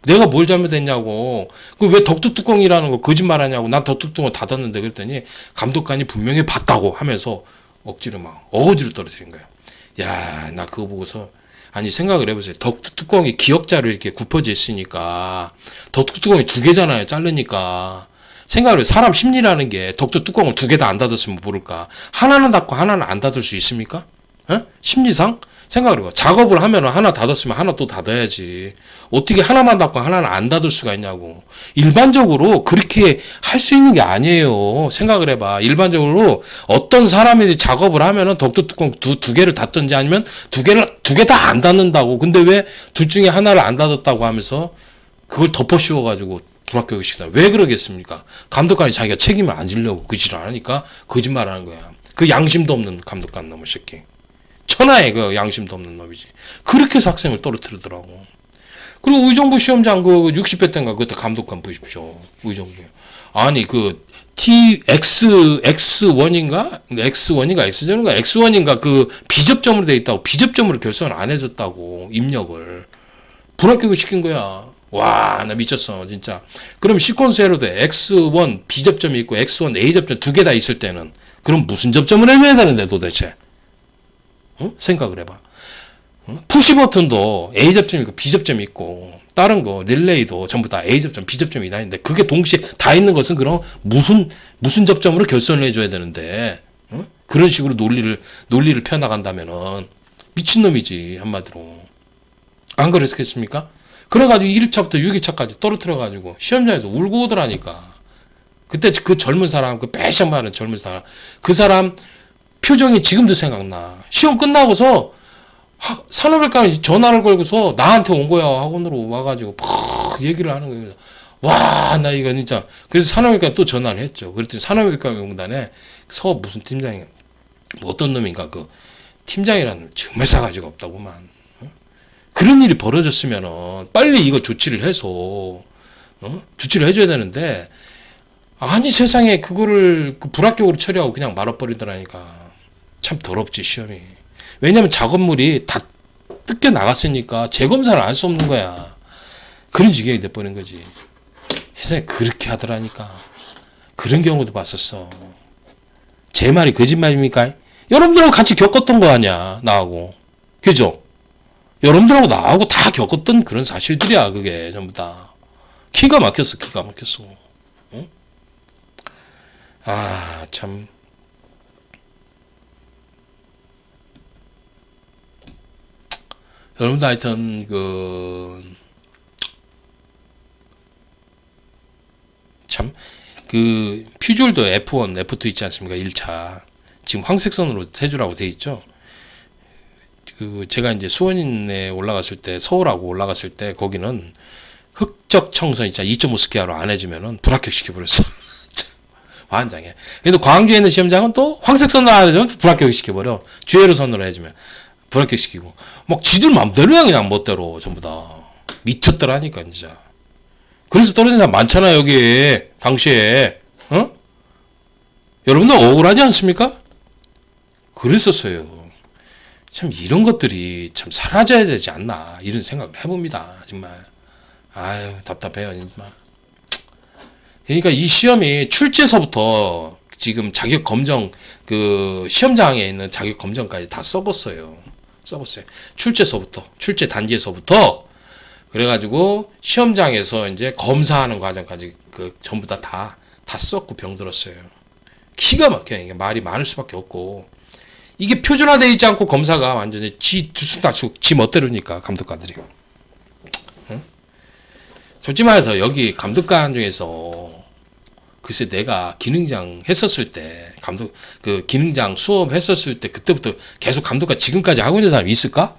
내가 뭘 잘못했냐고. 그 왜 덕뚜뚜껑이라는 거 거짓말하냐고. 난 덕뚜뚜껑을 닫았는데 그랬더니 감독관이 분명히 봤다고 하면서 억지로 막 어거지로 떨어뜨린 거야. 야, 나 그거 보고서 아니 생각을 해보세요. 덕뚜껑이 기역자로 이렇게 굽어져 있으니까 덕뚜껑이 두 개잖아요. 자르니까. 생각을 해요. 사람 심리라는 게 덕뚜껑을 두 개 다 안 닫았으면 모를까. 하나는 닫고 하나는 안 닫을 수 있습니까? 심리상? 생각을 해봐. 작업을 하면 하나 닫았으면 하나 또 닫아야지. 어떻게 하나만 닫고 하나는 안 닫을 수가 있냐고. 일반적으로 그렇게 할 수 있는 게 아니에요. 생각을 해봐. 일반적으로 어떤 사람이 작업을 하면은 덕뚜껑 두 개를 닫든지 아니면 두 개 다 안 닫는다고. 근데 왜 둘 중에 하나를 안 닫았다고 하면서 그걸 덮어 씌워가지고 불합격을 시킨다. 왜 그러겠습니까? 감독관이 자기가 책임을 안 지려고 그 짓을 하니까 거짓말 하는 거야. 그 양심도 없는 감독관 놈의 새끼. 천하의 그 양심도 없는 놈이지. 그렇게 해서 학생을 떨어뜨리더라고. 그리고 의정부 시험장 그 60회 때인가 그때 감독관 보십시오. 의정부. 아니 그 X1인가? X전인가 그 비접점으로 돼 있다고. 비접점으로 결선을 안 해줬다고. 입력을. 불합격을 시킨 거야. 와, 나 미쳤어, 진짜. 그럼 시퀀스에로 돼. X1 B접점이 있고 X1 A접점 두 개 다 있을 때는 그럼 무슨 접점을 해줘야 되는데 도대체? 생각을 해봐. 푸시 버튼도 A접점이 있고 B접점이 있고 다른 거 릴레이도 전부 다 A접점, B접점이 다 있는데 그게 동시에 다 있는 것은 그럼 무슨 접점으로 결선을 해줘야 되는데 그런 식으로 논리를 펴나간다면은 미친놈이지 한마디로. 안 그랬겠습니까? 그래가지고 1회차부터 6회차까지 떨어뜨려가지고 시험장에서 울고 오더라니까. 그때 그 젊은 사람, 그 배시험 하는 젊은 사람, 그 사람 표정이 지금도 생각나. 시험 끝나고서 산업외과에 전화를 걸고서 나한테 온 거야. 학원으로 와가지고 팍 얘기를 하는 거예요. 와, 나 이거 진짜. 그래서 산업외과에 또 전화를 했죠. 그랬더니 산업외과 명단에 무슨 팀장이 뭐 어떤 놈인가 그 팀장이라는 놈 정말 싸가지가 없다고만. 그런 일이 벌어졌으면은 빨리 이거 조치를 해서 조치를 해줘야 되는데 아니 세상에 그거를 불합격으로 처리하고 그냥 말아버리더라니까. 참 더럽지 시험이. 왜냐면 작업물이 다 뜯겨 나갔으니까 재검사를 할 수 없는 거야. 그런 지경이 돼버린 거지. 세상에 그렇게 하더라니까. 그런 경우도 봤었어. 제 말이 거짓말입니까? 여러분들하고 같이 겪었던 거 아니야 나하고. 그죠? 여러분들하고 나하고 다 겪었던 그런 사실들이야. 그게 전부 다. 기가 막혔어. 기가 막혔어. 응? 아 참. 여러분들 하여튼 참 퓨졸도 F1, F2 있지 않습니까? 1차. 지금 황색선으로 해주라고 돼 있죠. 제가 이제 수원에 올라갔을 때, 서울하고 올라갔을 때, 거기는 흑적 청선 있잖아. 2.5스퀘어로 안 해주면은 불합격시켜버렸어. 환장해. 근데 광주에 있는 시험장은 또 황색선으로 안 해주면 불합격시켜버려. 주회로 선으로 해주면 불합격시키고. 막 지들 맘대로야, 그냥 멋대로. 전부 다. 미쳤더라니까, 진짜. 그래서 떨어진 사람 많잖아, 여기. 당시에. 여러분들 억울하지 않습니까? 그랬었어요. 참 이런 것들이 참 사라져야 되지 않나 이런 생각을 해봅니다. 정말 아유 답답해요 정말. 그러니까 이 시험이 출제서부터 지금 자격 검정 그 시험장에 있는 자격 검정까지 다 써봤어요. 출제서부터 출제 단계에서부터 그래가지고 시험장에서 이제 검사하는 과정까지 그 전부 다 썼고 병들었어요. 기가 막혀. 이게 말이 많을 수밖에 없고. 이게 표준화되어 있지 않고 검사가 완전히 지 멋대로니까 감독관들이. 응? 솔직히 말해서 여기 감독관 중에서 글쎄 내가 기능장 했었을 때 기능장 수업 했었을 때 그때부터 계속 감독관 지금까지 하고 있는 사람이 있을까?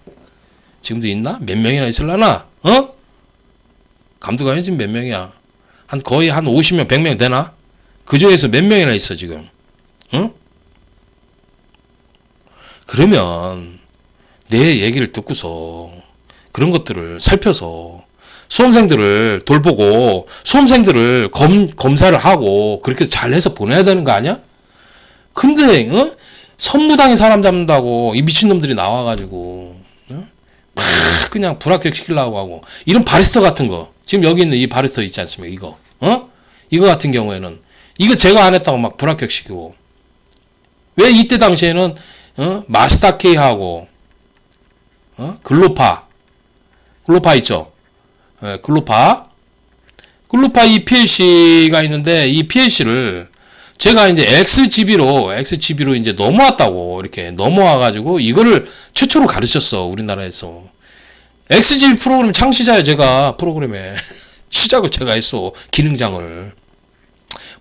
지금도 있나? 몇 명이나 있을라나? 감독관이 지금 몇 명이야? 거의 한 50명, 100명 되나? 그 중에서 몇 명이나 있어 지금? 응? 그러면 내 얘기를 듣고서 그런 것들을 살펴서 수험생들을 돌보고 수험생들을 검사를 하고 그렇게 잘해서 보내야 되는 거 아니야? 근데 선무당에 사람 잡는다고 이 미친놈들이 나와가지고 막 그냥 불합격 시키려고 하고 이런 바리스타 같은 거 지금 여기 있는 이 바리스타 있지 않습니까? 이거 이거 같은 경우에는 이거 제가 안 했다고 막 불합격 시키고 왜 이때 당시에는 마스터K하고 글로파 있죠? 예, 글로파 이 PLC가 있는데 이 PLC를 제가 이제 XGB로 이제 넘어왔다고 이렇게 넘어와가지고 이거를 최초로 가르쳤어 우리나라에서. XGB 프로그램 창시자야 제가 프로그램에 시작을 제가 했어 기능장을.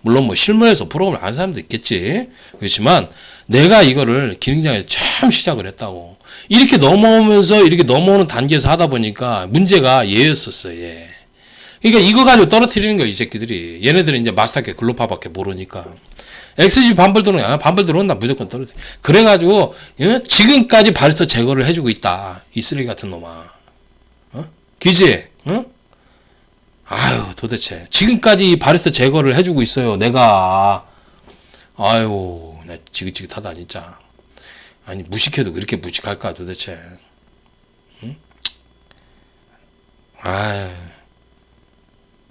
물론 뭐 실무에서 프로그램을 아는 사람도 있겠지. 그렇지만 내가 이거를 기능장에서 처음 시작을 했다고. 이렇게 넘어오면서 이렇게 넘어오는 단계에서 하다 보니까 문제가 얘였었어 얘. 그러니까 이거 가지고 떨어뜨리는 거야 이 새끼들이. 얘네들은 이제 마스터께 글로파밖에 모르니까. XG 반벌 들어온다 무조건 떨어뜨려. 그래가지고 지금까지 바리스타 제거를 해주고 있다 이 쓰레기 같은 놈아. 기지? 아유 도대체 지금까지 이 바리스타 제거를 해주고 있어요 내가. 아유 나 지긋지긋하다 진짜. 아니 무식해도 그렇게 무식할까 도대체. 응? 아유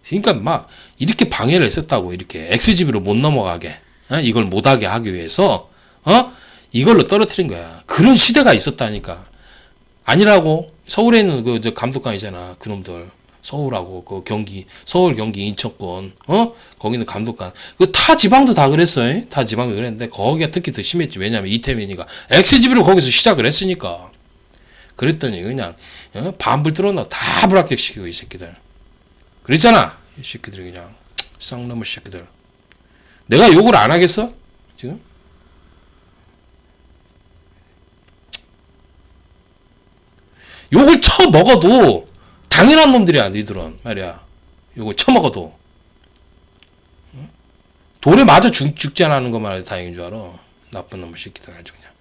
그러니까 막 이렇게 방해를 했었다고. 이렇게 XGB로 못 넘어가게 이걸 못하게 하기 위해서 이걸로 떨어뜨린 거야. 그런 시대가 있었다니까. 아니라고. 서울에 있는 그 저 감독관이잖아 그놈들. 서울하고 그 서울 경기 인천권 거기는 감독관 그 타 지방도 다 그랬어. 타 지방도 그랬는데 거기가 특히 더 심했지. 왜냐면 이태민이가 XGB로 거기서 시작을 했으니까. 그랬더니 그냥 반불 뚫어놔 다 불합격 시키고 이 새끼들. 그랬잖아 이 새끼들이 그냥 쌍놈의 새끼들. 내가 욕을 안 하겠어 지금? 욕을 쳐먹어도 당연한 놈들이야 니들은 말이야. 욕을 쳐먹어도 돌에 맞아 죽지 않는 것만 해도 다행인 줄 알아. 나쁜 놈의 새끼들 아주 그냥.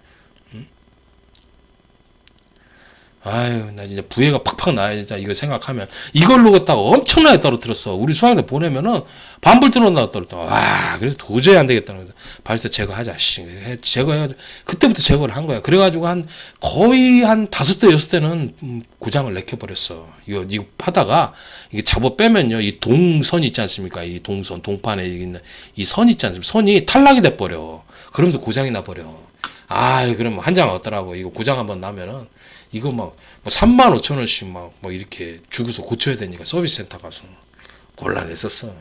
아유 나 진짜 부해가 팍팍 나야 진짜 이거 생각하면. 이걸로 갖다가 엄청나게 떨어뜨렸어. 우리 수학들 보내면은 반불 뚫어놓는다고 떨어뜨려. 와 그래서 도저히 안 되겠다는 거야. 바리스타 제거하자. 제거해가지고 그때부터 제거를 한 거야. 그래가지고 거의 한 5대 6대는 고장을 내켜버렸어. 이거 하다가 이게 잡아 빼면요 이 동선 있지 않습니까? 이 동선 동판에 있는 이 선 있지 않습니까? 선이 탈락이 돼버려. 그러면서 고장이 나버려. 아이 그럼 한 장 얻더라고. 이거 고장 한번 나면은 이거 막 35,000원씩 막 이렇게 주고서 고쳐야 되니까 서비스 센터 가서 곤란했었어.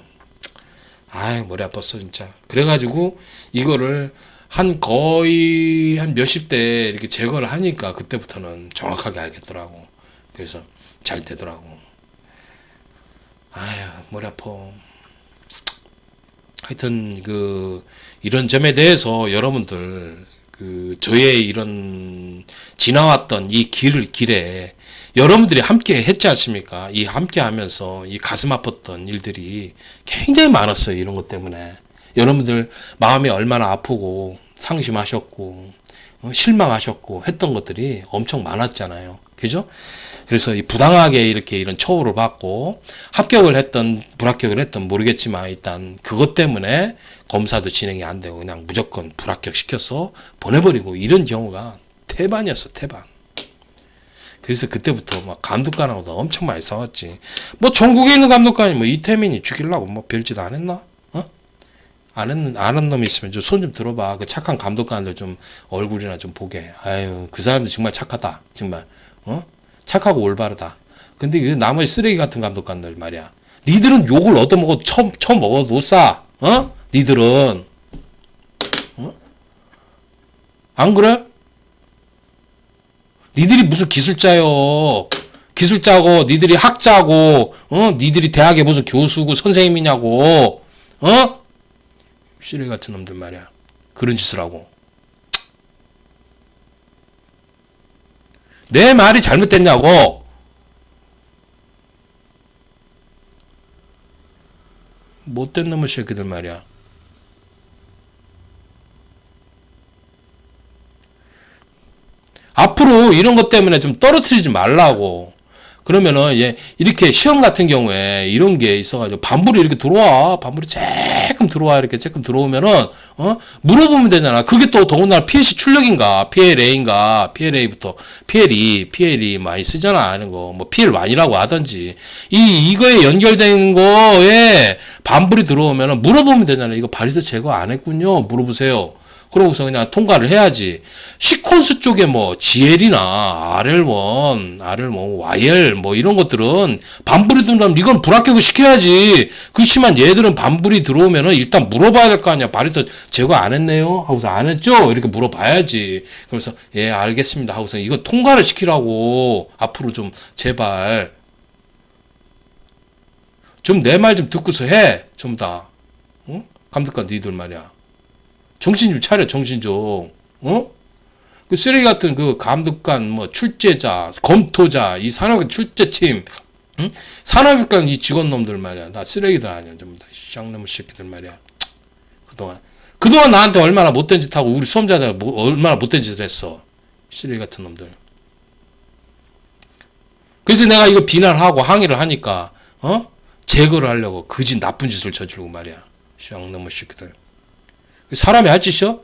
아이 머리 아팠어 진짜. 그래가지고 이거를 거의 한 몇십 대 이렇게 제거를 하니까 그때부터는 정확하게 알겠더라고. 그래서 잘 되더라고. 아유 머리 아파. 하여튼 이런 점에 대해서 여러분들 저의 이런 지나왔던 이 길에 여러분들이 함께 했지 않습니까? 이 함께 하면서 이 가슴 아팠던 일들이 굉장히 많았어요. 이런 것 때문에. 여러분들 마음이 얼마나 아프고 상심하셨고 실망하셨고 했던 것들이 엄청 많았잖아요. 그죠? 그래서 이 부당하게 이렇게 이런 처우를 받고 합격을 했던 불합격을 했던 모르겠지만 일단 그것 때문에 검사도 진행이 안 되고 그냥 무조건 불합격 시켜서 보내버리고 이런 경우가 태반이었어. 태반. 그래서 그때부터 막 감독관하고도 엄청 많이 싸웠지. 뭐 전국에 있는 감독관이 뭐 이태민이 죽이려고 뭐 별짓 안 했나? 안 한 놈이 있으면 좀 손 좀 들어봐. 그 착한 감독관들 좀 얼굴이나 좀 보게. 아유 그 사람들 정말 착하다. 정말 착하고 올바르다. 근데 그 나머지 쓰레기 같은 감독관들 말이야. 니들은 욕을 얻어먹어도 처먹어도 싸. 니들은 안 그래? 니들이 무슨 기술자요. 기술자고 니들이 학자고 니들이 대학에 무슨 교수고 선생님이냐고. 쓰레기 같은 놈들 말이야. 그런 짓을 하고. 내 말이 잘못됐냐고. 못된 놈의 새끼들 말이야. 앞으로 이런 것 때문에 좀 떨어뜨리지 말라고. 그러면은 이렇게 시험 같은 경우에 이런 게 있어가지고 반불이 이렇게 들어와. 반불이 조금 들어와. 이렇게 조금 들어오면은 물어보면 되잖아. 그게 또 더군다나 PLC 출력인가 PLA인가 PLA부터 PLE 많이 쓰잖아. 이런 거 뭐 PL1이라고 하든지 이거에 연결된 거에 반불이 들어오면은 물어보면 되잖아. 이거 바리스 제거 안 했군요. 물어보세요. 그러고서 그냥 통과를 해야지. 시퀀스 쪽에 뭐 GL이나 RL1, YL 뭐 이런 것들은 반불이 들어오면 이건 불합격을 시켜야지. 그렇지만 얘들은 반불이 들어오면은 일단 물어봐야 될 거 아니야. 바리스 제거 안 했네요? 하고서 안 했죠? 이렇게 물어봐야지. 그래서 예 알겠습니다 하고서 이거 통과를 시키라고. 앞으로 좀 제발 좀 내 말 좀 듣고서 해. 전부 다. 응? 감독관 니들 말이야. 정신 좀 차려, 정신 좀. 그 쓰레기 같은 그 감독관, 뭐, 출제자, 검토자, 이 산업의 출제팀, 응? 산업관 이 직원놈들 말이야. 다 쓰레기들 아니야. 전부 다 쌍놈의 새끼들 말이야. 그동안 나한테 얼마나 못된 짓 하고, 우리 수험자들 얼마나 못된 짓을 했어. 쓰레기 같은 놈들. 그래서 내가 이거 비난하고 항의를 하니까, 제거를 하려고 그지 나쁜 짓을 저지르고 말이야. 쌍놈의 새끼들. 사람이 할 짓이야?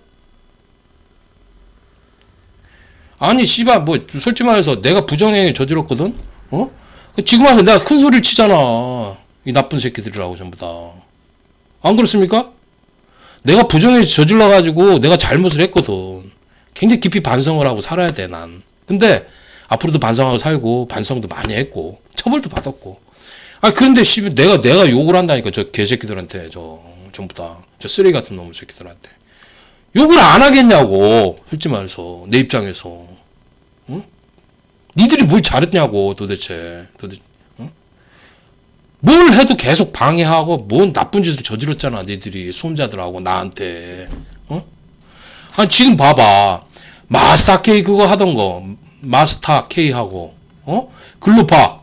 아니 씨발 뭐 솔직히 말해서 내가 부정행위 저질렀거든? 지금 와서 내가 큰 소리를 치잖아. 이 나쁜 새끼들이라고 전부 다. 안 그렇습니까? 내가 부정행위 저질러가지고 내가 잘못을 했거든. 굉장히 깊이 반성을 하고 살아야 돼 난. 근데 앞으로도 반성하고 살고 반성도 많이 했고 처벌도 받았고. 아 그런데 씨발 내가 욕을 한다니까 저 개새끼들한테 전부 다. 저 쓰레기 같은 놈의 새끼들한테. 욕을 안 하겠냐고. 솔직히 말해서. 내 입장에서. 응? 니들이 뭘 잘했냐고, 도대체. 응? 뭘 해도 계속 방해하고, 뭔 나쁜 짓을 저질렀잖아, 니들이. 수험자들하고, 나한테. 아니, 지금 봐봐. 마스터 K 그거 하던 거. 마스터 K하고, 글로파.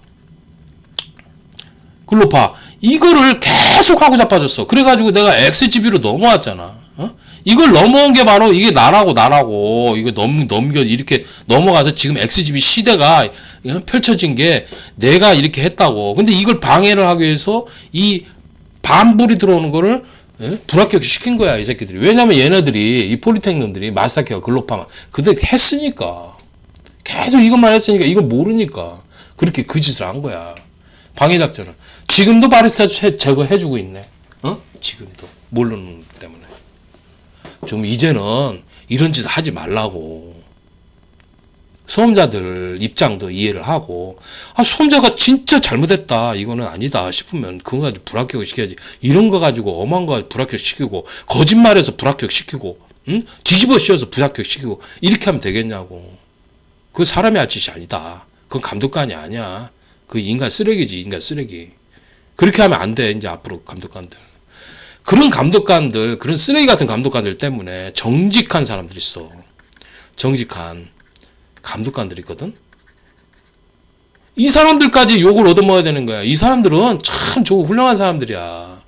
이거를 계속 하고 자빠졌어. 그래가지고 내가 XGB로 넘어왔잖아. 이걸 넘어온 게 바로 이게 나라고. 이거 넘겨, 이렇게 넘어가서 지금 XGB 시대가 펼쳐진 게 내가 이렇게 했다고. 근데 이걸 방해를 하기 위해서 이 반불이 들어오는 거를 불합격 시킨 거야, 이 새끼들이. 왜냐면 얘네들이, 이 폴리텍놈들이 마스터케어, 글로파만, 그들 했으니까. 계속 이것만 했으니까, 이건 모르니까. 그렇게 그 짓을 한 거야. 방해 작전을. 지금도 바리스타 제거해주고 있네. 지금도. 모르는 때문에. 좀 이제는 이런 짓 하지 말라고. 수험자들 입장도 이해를 하고, 수험자가 진짜 잘못했다. 이거는 아니다 싶으면 그거 가지고 불합격을 시켜야지. 이런 거 가지고 엄한 거 가지고 불합격 시키고, 거짓말해서 불합격 시키고, 뒤집어 씌워서 불합격 시키고, 이렇게 하면 되겠냐고. 그거 사람이 할 짓이 아니다. 그건 감독관이 아니야. 그 인간 쓰레기지, 인간 쓰레기. 그렇게 하면 안 돼, 이제 앞으로 감독관들. 그런 감독관들, 그런 쓰레기 같은 감독관들 때문에 정직한 사람들이 있어. 정직한 감독관들이 있거든? 이 사람들까지 욕을 얻어먹어야 되는 거야. 이 사람들은 참 좋고 훌륭한 사람들이야.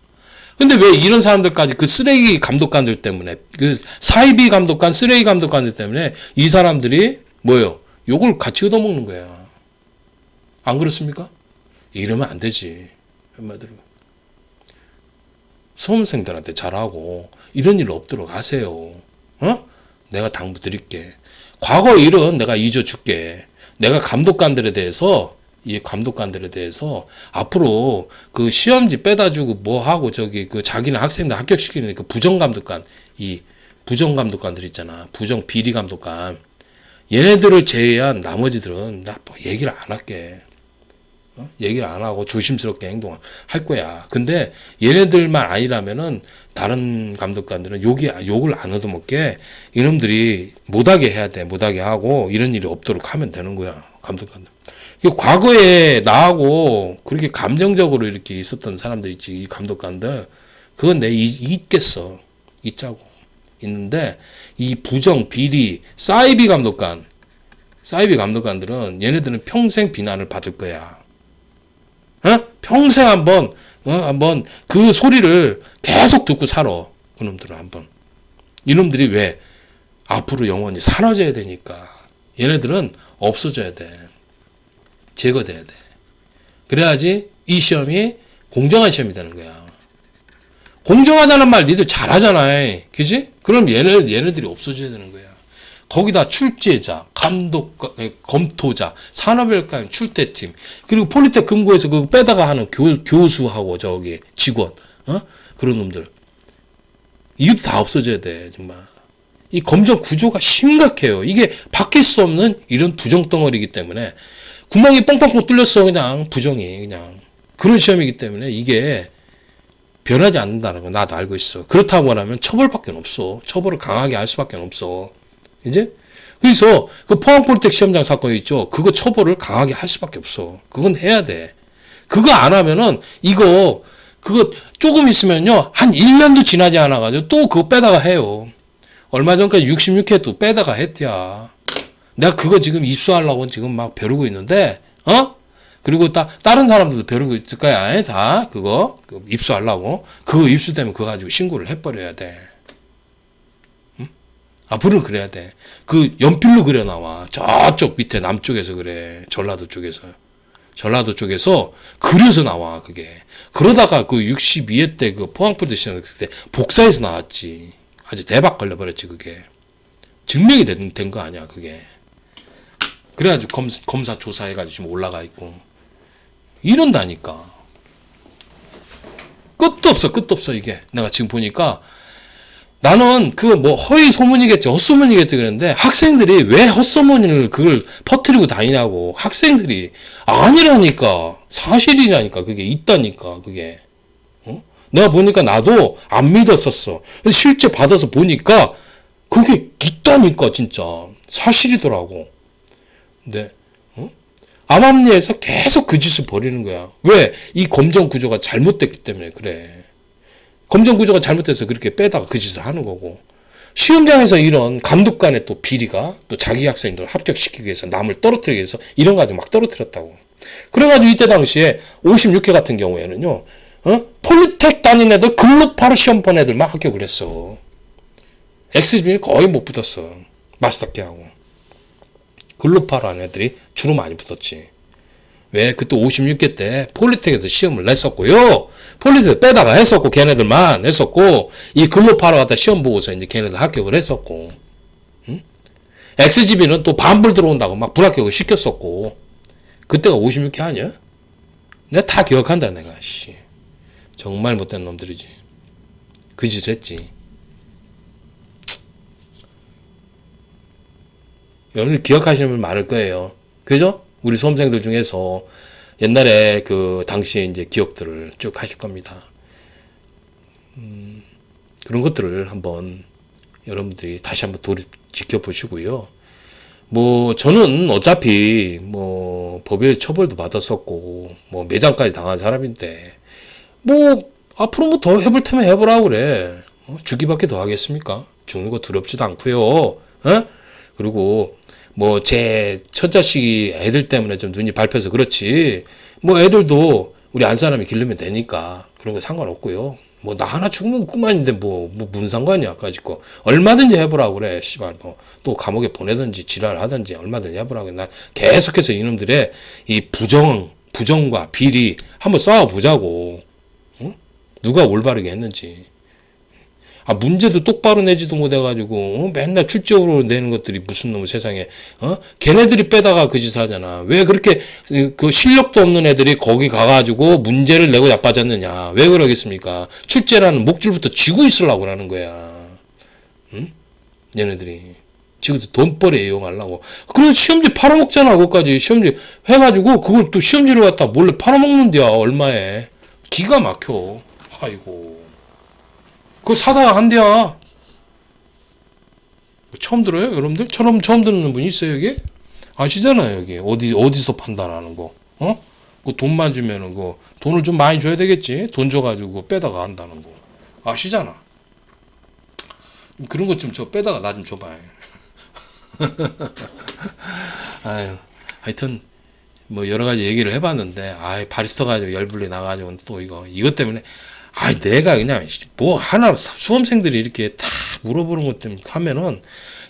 근데 왜 이런 사람들까지 그 쓰레기 감독관들 때문에, 그 사이비 감독관, 쓰레기 감독관들 때문에 이 사람들이 뭐예요? 욕을 같이 얻어먹는 거야. 안 그렇습니까? 이러면 안 되지. 한마디로. 수험생들한테 잘하고 이런 일 없도록 하세요. 내가 당부 드릴게. 과거 일은 내가 잊어줄게. 내가 감독관들에 대해서 이 감독관들에 대해서 앞으로 그 시험지 빼다 주고 뭐 하고 저기 그 자기는 학생들 합격시키는 그 부정감독관, 이 부정감독관들 있잖아. 부정 비리 감독관. 얘네들을 제외한 나머지들은 나 뭐 얘기를 안 할게. 얘기를 안 하고 조심스럽게 행동할 거야. 근데 얘네들만 아니라면은 다른 감독관들은 욕을 안 얻어먹게 이놈들이 못하게 해야 돼. 못하게 하고 이런 일이 없도록 하면 되는 거야. 감독관들. 과거에 나하고 그렇게 감정적으로 이렇게 있었던 사람들 있지. 이 감독관들. 그건 내 잊겠어. 잊자고. 있는데 이 부정, 비리, 사이비 감독관들은 얘네들은 평생 비난을 받을 거야. 평생 한번 그 소리를 계속 듣고 살아. 그놈들은 한번. 이놈들이 왜? 앞으로 영원히 사라져야 되니까. 얘네들은 없어져야 돼. 제거돼야 돼. 그래야지 이 시험이 공정한 시험이 되는 거야. 공정하다는 말 니들 잘하잖아. 그지? 그럼 얘네들이 없어져야 되는 거야. 거기다 출제자, 검토자, 산업외과 출제팀, 그리고 폴리텍 금고에서 그거 빼다가 하는 교수하고 저기 직원, 그런 놈들. 이것도 다 없어져야 돼, 정말. 이 검정 구조가 심각해요. 이게 바뀔 수 없는 이런 부정덩어리이기 때문에 구멍이 뻥뻥뻥 뚫렸어, 그냥 부정이 그냥. 그런 시험이기 때문에 이게 변하지 않는다는 거 나도 알고 있어. 그렇다고 하면 처벌밖에 없어. 처벌을 강하게 할 수밖에 없어. 이제? 그래서 그 포항폴텍 시험장 사건 있죠. 그거 처벌을 강하게 할 수밖에 없어. 그건 해야 돼. 그거 안 하면은 그거 조금 있으면요. 한 1년도 지나지 않아가지고 또 그거 빼다가 해요. 얼마 전까지 66회 또 빼다가 했대야. 내가 그거 지금 입수하려고 지금 막 벼르고 있는데, 그리고 다른 사람들도 벼르고 있을 거야. 다 그거 입수하려고. 그거 입수되면 그거 가지고 신고를 해버려야 돼. 앞으로는 그래야 돼. 그 연필로 그려 나와. 저쪽 밑에 남쪽에서 그래. 전라도 쪽에서 그려서 나와, 그게. 그러다가 그 62회 때 그 포항폴드 시험 때 복사해서 나왔지. 아주 대박 걸려버렸지, 그게. 증명이 된 거 아니야, 그게. 그래가지고 검사 조사해가지고 지금 올라가 있고. 이런다니까. 끝도 없어, 이게. 내가 지금 보니까 나는 그거 뭐 허위 소문이겠지, 헛소문이겠지 그랬는데 학생들이 왜 헛소문을 그걸 퍼뜨리고 다니냐고. 학생들이 아니라니까. 사실이라니까. 그게 있다니까. 그게. 내가 보니까 나도 안 믿었었어. 근데 실제 받아서 보니까 그게 있다니까. 진짜 사실이더라고. 근데 암암리에서 계속 그 짓을 벌이는 거야. 왜? 이 검정 구조가 잘못됐기 때문에 그래. 검정 구조가 잘못돼서 그렇게 빼다가 그 짓을 하는 거고. 시험장에서 이런 감독 간의 또 비리가 또 자기 학생들 합격시키기 위해서 남을 떨어뜨리기 위해서 이런 거 가지고 막 떨어뜨렸다고. 그래가지고 이때 당시에 56회 같은 경우에는요, 폴리텍 다닌 애들 글로파로 시험 본 애들만 합격을 했어. 엑스지빈이 거의 못 붙었어. 마스터케하고. 글로파라는 애들이 주로 많이 붙었지. 왜? 그때 56회 때 폴리텍에서 시험을 냈었고요. 폴리텍 빼다가 했었고, 걔네들만 했었고, 이 글로파로 갖다 시험 보고서 이제 걔네들 합격을 했었고, XGB는 또 반불 들어온다고 막 불합격을 시켰었고, 그때가 56회 아니야? 내가 다 기억한다, 내가, 씨. 정말 못된 놈들이지. 그 짓을 했지. 여러분들 기억하시는 분 많을 거예요. 그죠? 우리 수험생들 중에서 옛날에 그 당시에 이제 기억들을 쭉 하실 겁니다. 그런 것들을 한번 여러분들이 다시 한번 지켜보시고요. 뭐 저는 어차피 뭐 법의 처벌도 받았었고 뭐 매장까지 당한 사람인데 뭐 앞으로 뭐 더 해볼 테면 해보라고 그래. 죽기밖에 더 하겠습니까? 죽는 거 두렵지도 않고요. 그리고 뭐 제 첫자식이 애들 때문에 좀 눈이 밟혀서 그렇지 뭐 애들도 우리 안 사람이 기르면 되니까 그런 거 상관없고요. 뭐 나 하나 죽으면 그만인데 뭐 무슨 상관이야. 까짓거 얼마든지 해보라고 그래. 씨발 뭐 또 감옥에 보내든지 지랄하든지 얼마든지 해보라고. 난 계속해서 이놈들의 이 부정과 비리 한번 싸워보자고. 누가 올바르게 했는지. 문제도 똑바로 내지도 못해가지고 맨날 출제으로 내는 것들이 무슨 놈의 세상에 걔네들이 빼다가 그 짓을 하잖아. 왜 그렇게 그 실력도 없는 애들이 거기 가가지고 문제를 내고 자빠졌느냐. 왜 그러겠습니까? 출제라는 목줄부터 쥐고 있으려고 그러는 거야. 얘네들이 지금도 돈벌이에 이용하려고. 그래서 시험지 팔아먹잖아. 그것까지 시험지 해가지고 그걸 또 시험지를 갖다 몰래 팔아먹는데야. 얼마에. 기가 막혀. 아이고. 그거 사다가 한대야. 처음 들어요, 여러분들? 처음 듣는 분 있어요, 여기? 아시잖아요, 여기. 어디서 판다라는 거. 그 돈만 주면은, 돈을 좀 많이 줘야 되겠지? 돈 줘가지고 빼다가 한다는 거. 아시잖아. 그런 것 좀 빼다가 나 좀 줘봐요. 아유, 하여튼, 뭐, 여러 가지 얘기를 해봤는데, 바리스타 가지고 열불이 나가지고 또 이것 때문에, 내가 그냥 뭐 하나 수험생들이 이렇게 다 물어보는 것 때문에 하면은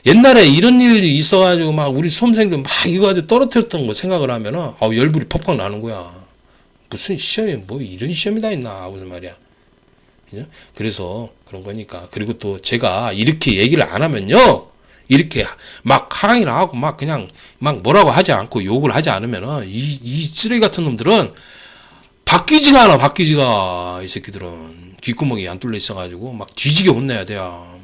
옛날에 이런 일이 있어가지고 막 우리 수험생들 막 이거 가지고 떨어뜨렸던 거 생각을 하면은 열불이 퍽퍽 나는 거야. 무슨 시험이 뭐 이런 시험이 다 있나 무슨 말이야. 그죠? 그래서 그런 거니까. 그리고 또 제가 이렇게 얘기를 안 하면요, 이렇게 막 항의를 하고 막 그냥 막 뭐라고 하지 않고 욕을 하지 않으면은 이 쓰레기 같은 놈들은 바뀌지가 않아. 바뀌지가. 이 새끼들은 귓구멍이 안 뚫려 있어가지고 막 뒤지게 혼내야 돼요.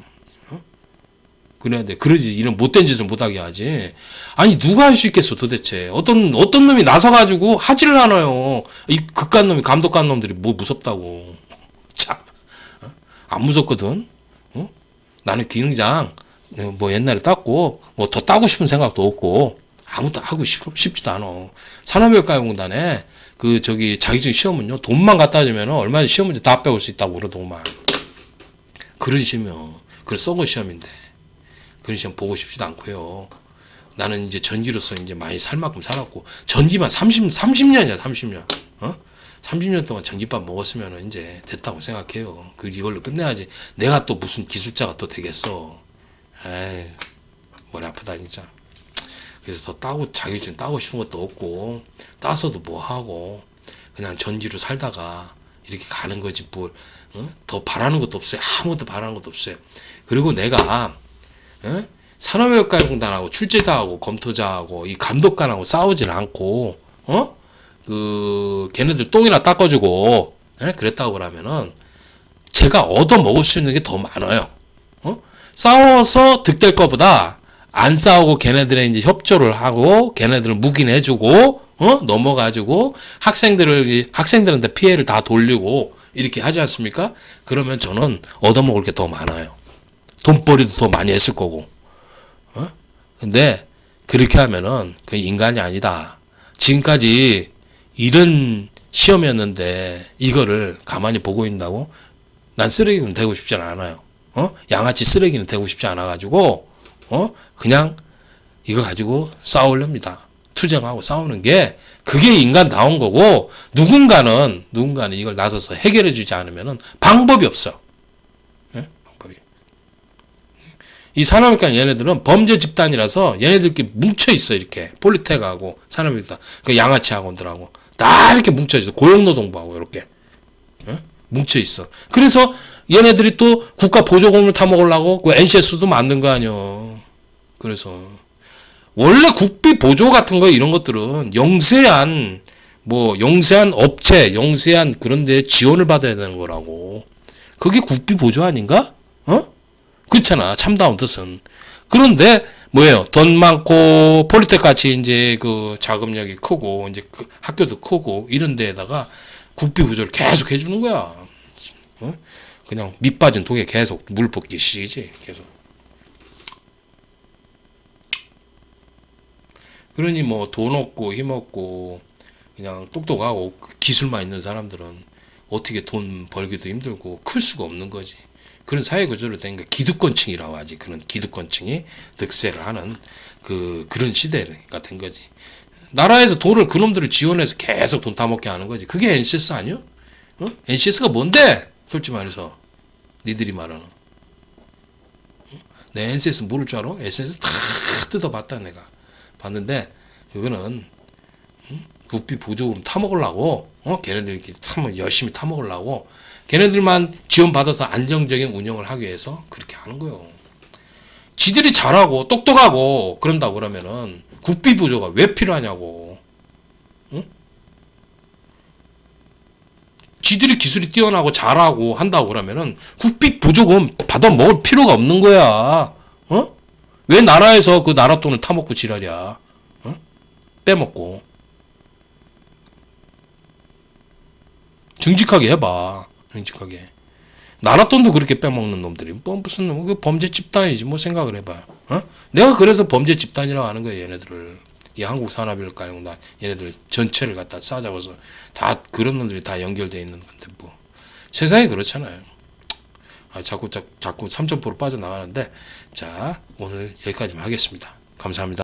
그래야 돼. 그러지. 이런 못된 짓을 못하게 하지. 아니, 누가 할 수 있겠어, 도대체. 어떤 놈이 나서가지고 하지를 않아요. 이 극간 놈이, 감독관 놈들이 뭐 무섭다고. 참. 안 무섭거든. 나는 기능장, 뭐 옛날에 땄고, 뭐 더 따고 싶은 생각도 없고, 아무것도 하고 싶지도 않아. 산업외과공단에 자격증 시험은요, 돈만 갖다 주면 얼마나 시험 문제 다 빼올 수 있다고 그러더구만. 그런 시험이요. 그래, 썩은 시험인데. 그런 시험 보고 싶지도 않고요. 나는 이제 전기로서 이제 많이 살 만큼 살았고, 전기만 30년이야, 30년. 30년 동안 전기밥 먹었으면 이제 됐다고 생각해요. 이걸로 끝내야지. 내가 또 무슨 기술자가 또 되겠어. 에이, 머리 아프다, 진짜. 그래서 자격증 따고 싶은 것도 없고, 따서도 뭐 하고, 그냥 전기로 살다가 이렇게 가는 거지, 더 바라는 것도 없어요. 아무것도 바라는 것도 없어요. 그리고 내가, 산업외과공단하고 출제자하고 검토자하고 이 감독관하고 싸우질 않고, 걔네들 똥이나 닦아주고, 그랬다고 그러면은, 제가 얻어먹을 수 있는 게 더 많아요. 싸워서 득될 거보다, 안 싸우고 걔네들의 이제 협조를 하고, 걔네들을 묵인해주고, 넘어가지고, 학생들한테 피해를 다 돌리고, 이렇게 하지 않습니까? 그러면 저는 얻어먹을 게 더 많아요. 돈벌이도 더 많이 했을 거고. 근데 그렇게 하면은 그 인간이 아니다. 지금까지 이런 시험이었는데 이거를 가만히 보고 있다고? 난 쓰레기는 되고 싶지 않아요. 양아치 쓰레기는 되고 싶지 않아 가지고 그냥 이거 가지고 싸우렵니다. 투쟁하고 싸우는 게 그게 인간다운 거고, 누군가는 이걸 나서서 해결해 주지 않으면은 방법이 없어. 이 산업외과 얘네들은 범죄 집단이라서 얘네들끼리 뭉쳐있어. 이렇게 폴리텍하고 산업외과 그 양아치 학원들하고 다 이렇게 뭉쳐있어. 고용노동부하고 이렇게 뭉쳐있어. 그래서 얘네들이 또 국가 보조금을 타먹으려고 그 NCS도 만든 거 아니여. 그래서 원래 국비 보조 같은 거 이런 것들은 영세한 업체, 영세한 그런 데 지원을 받아야 되는 거라고. 그게 국비 보조 아닌가? 그렇잖아. 참다운 뜻은. 그런데 뭐예요? 돈 많고 폴리텍 같이 이제 그 자금력이 크고 이제 그 학교도 크고 이런 데에다가 국비 부조를 계속 해주는 거야. 그냥 밑 빠진 독에 계속 물 붓기 시기지. 계속. 그러니 뭐 돈 없고 힘 없고 그냥 똑똑하고 기술만 있는 사람들은 어떻게 돈 벌기도 힘들고 클 수가 없는 거지. 그런 사회 구조로 된 게 기득권층이라고 하지. 그런 기득권층이 득세를 하는 그런 시대가 된 거지. 나라에서 돈을 그놈들을 지원해서 계속 돈 타먹게 하는 거지. 그게 NCS 아니요? NCS가 뭔데? 솔직히 말해서 니들이 말하는. 내 NCS 모를 줄 알아? NCS 다 뜯어봤다 내가. 봤는데 그거는 국비 보조금 타먹으려고, 걔네들끼리 열심히 타먹으려고, 걔네들만 지원받아서 안정적인 운영을 하기 위해서 그렇게 하는 거예요. 지들이 잘하고 똑똑하고 그런다고 그러면은 국비 보조가 왜 필요하냐고. 지들이 기술이 뛰어나고 잘하고 한다고 그러면은 국비 보조금 받아 먹을 필요가 없는 거야. 왜 나라에서 그 나라 돈을 타먹고 지랄이야. 빼먹고. 정직하게 해봐. 정직하게. 나라 돈도 그렇게 빼먹는 놈들이 무슨 놈, 그 범죄 집단이지 뭐. 생각을 해봐요. 내가 그래서 범죄 집단이라고 하는 거예요. 얘네들을. 이 한국산업일가공단 얘네들 전체를 갖다 싸잡아서 다 그런 놈들이 다 연결되어 있는 건데 뭐. 세상이 그렇잖아요. 자꾸 3.0% 빠져나가는데, 자, 오늘 여기까지만 하겠습니다. 감사합니다.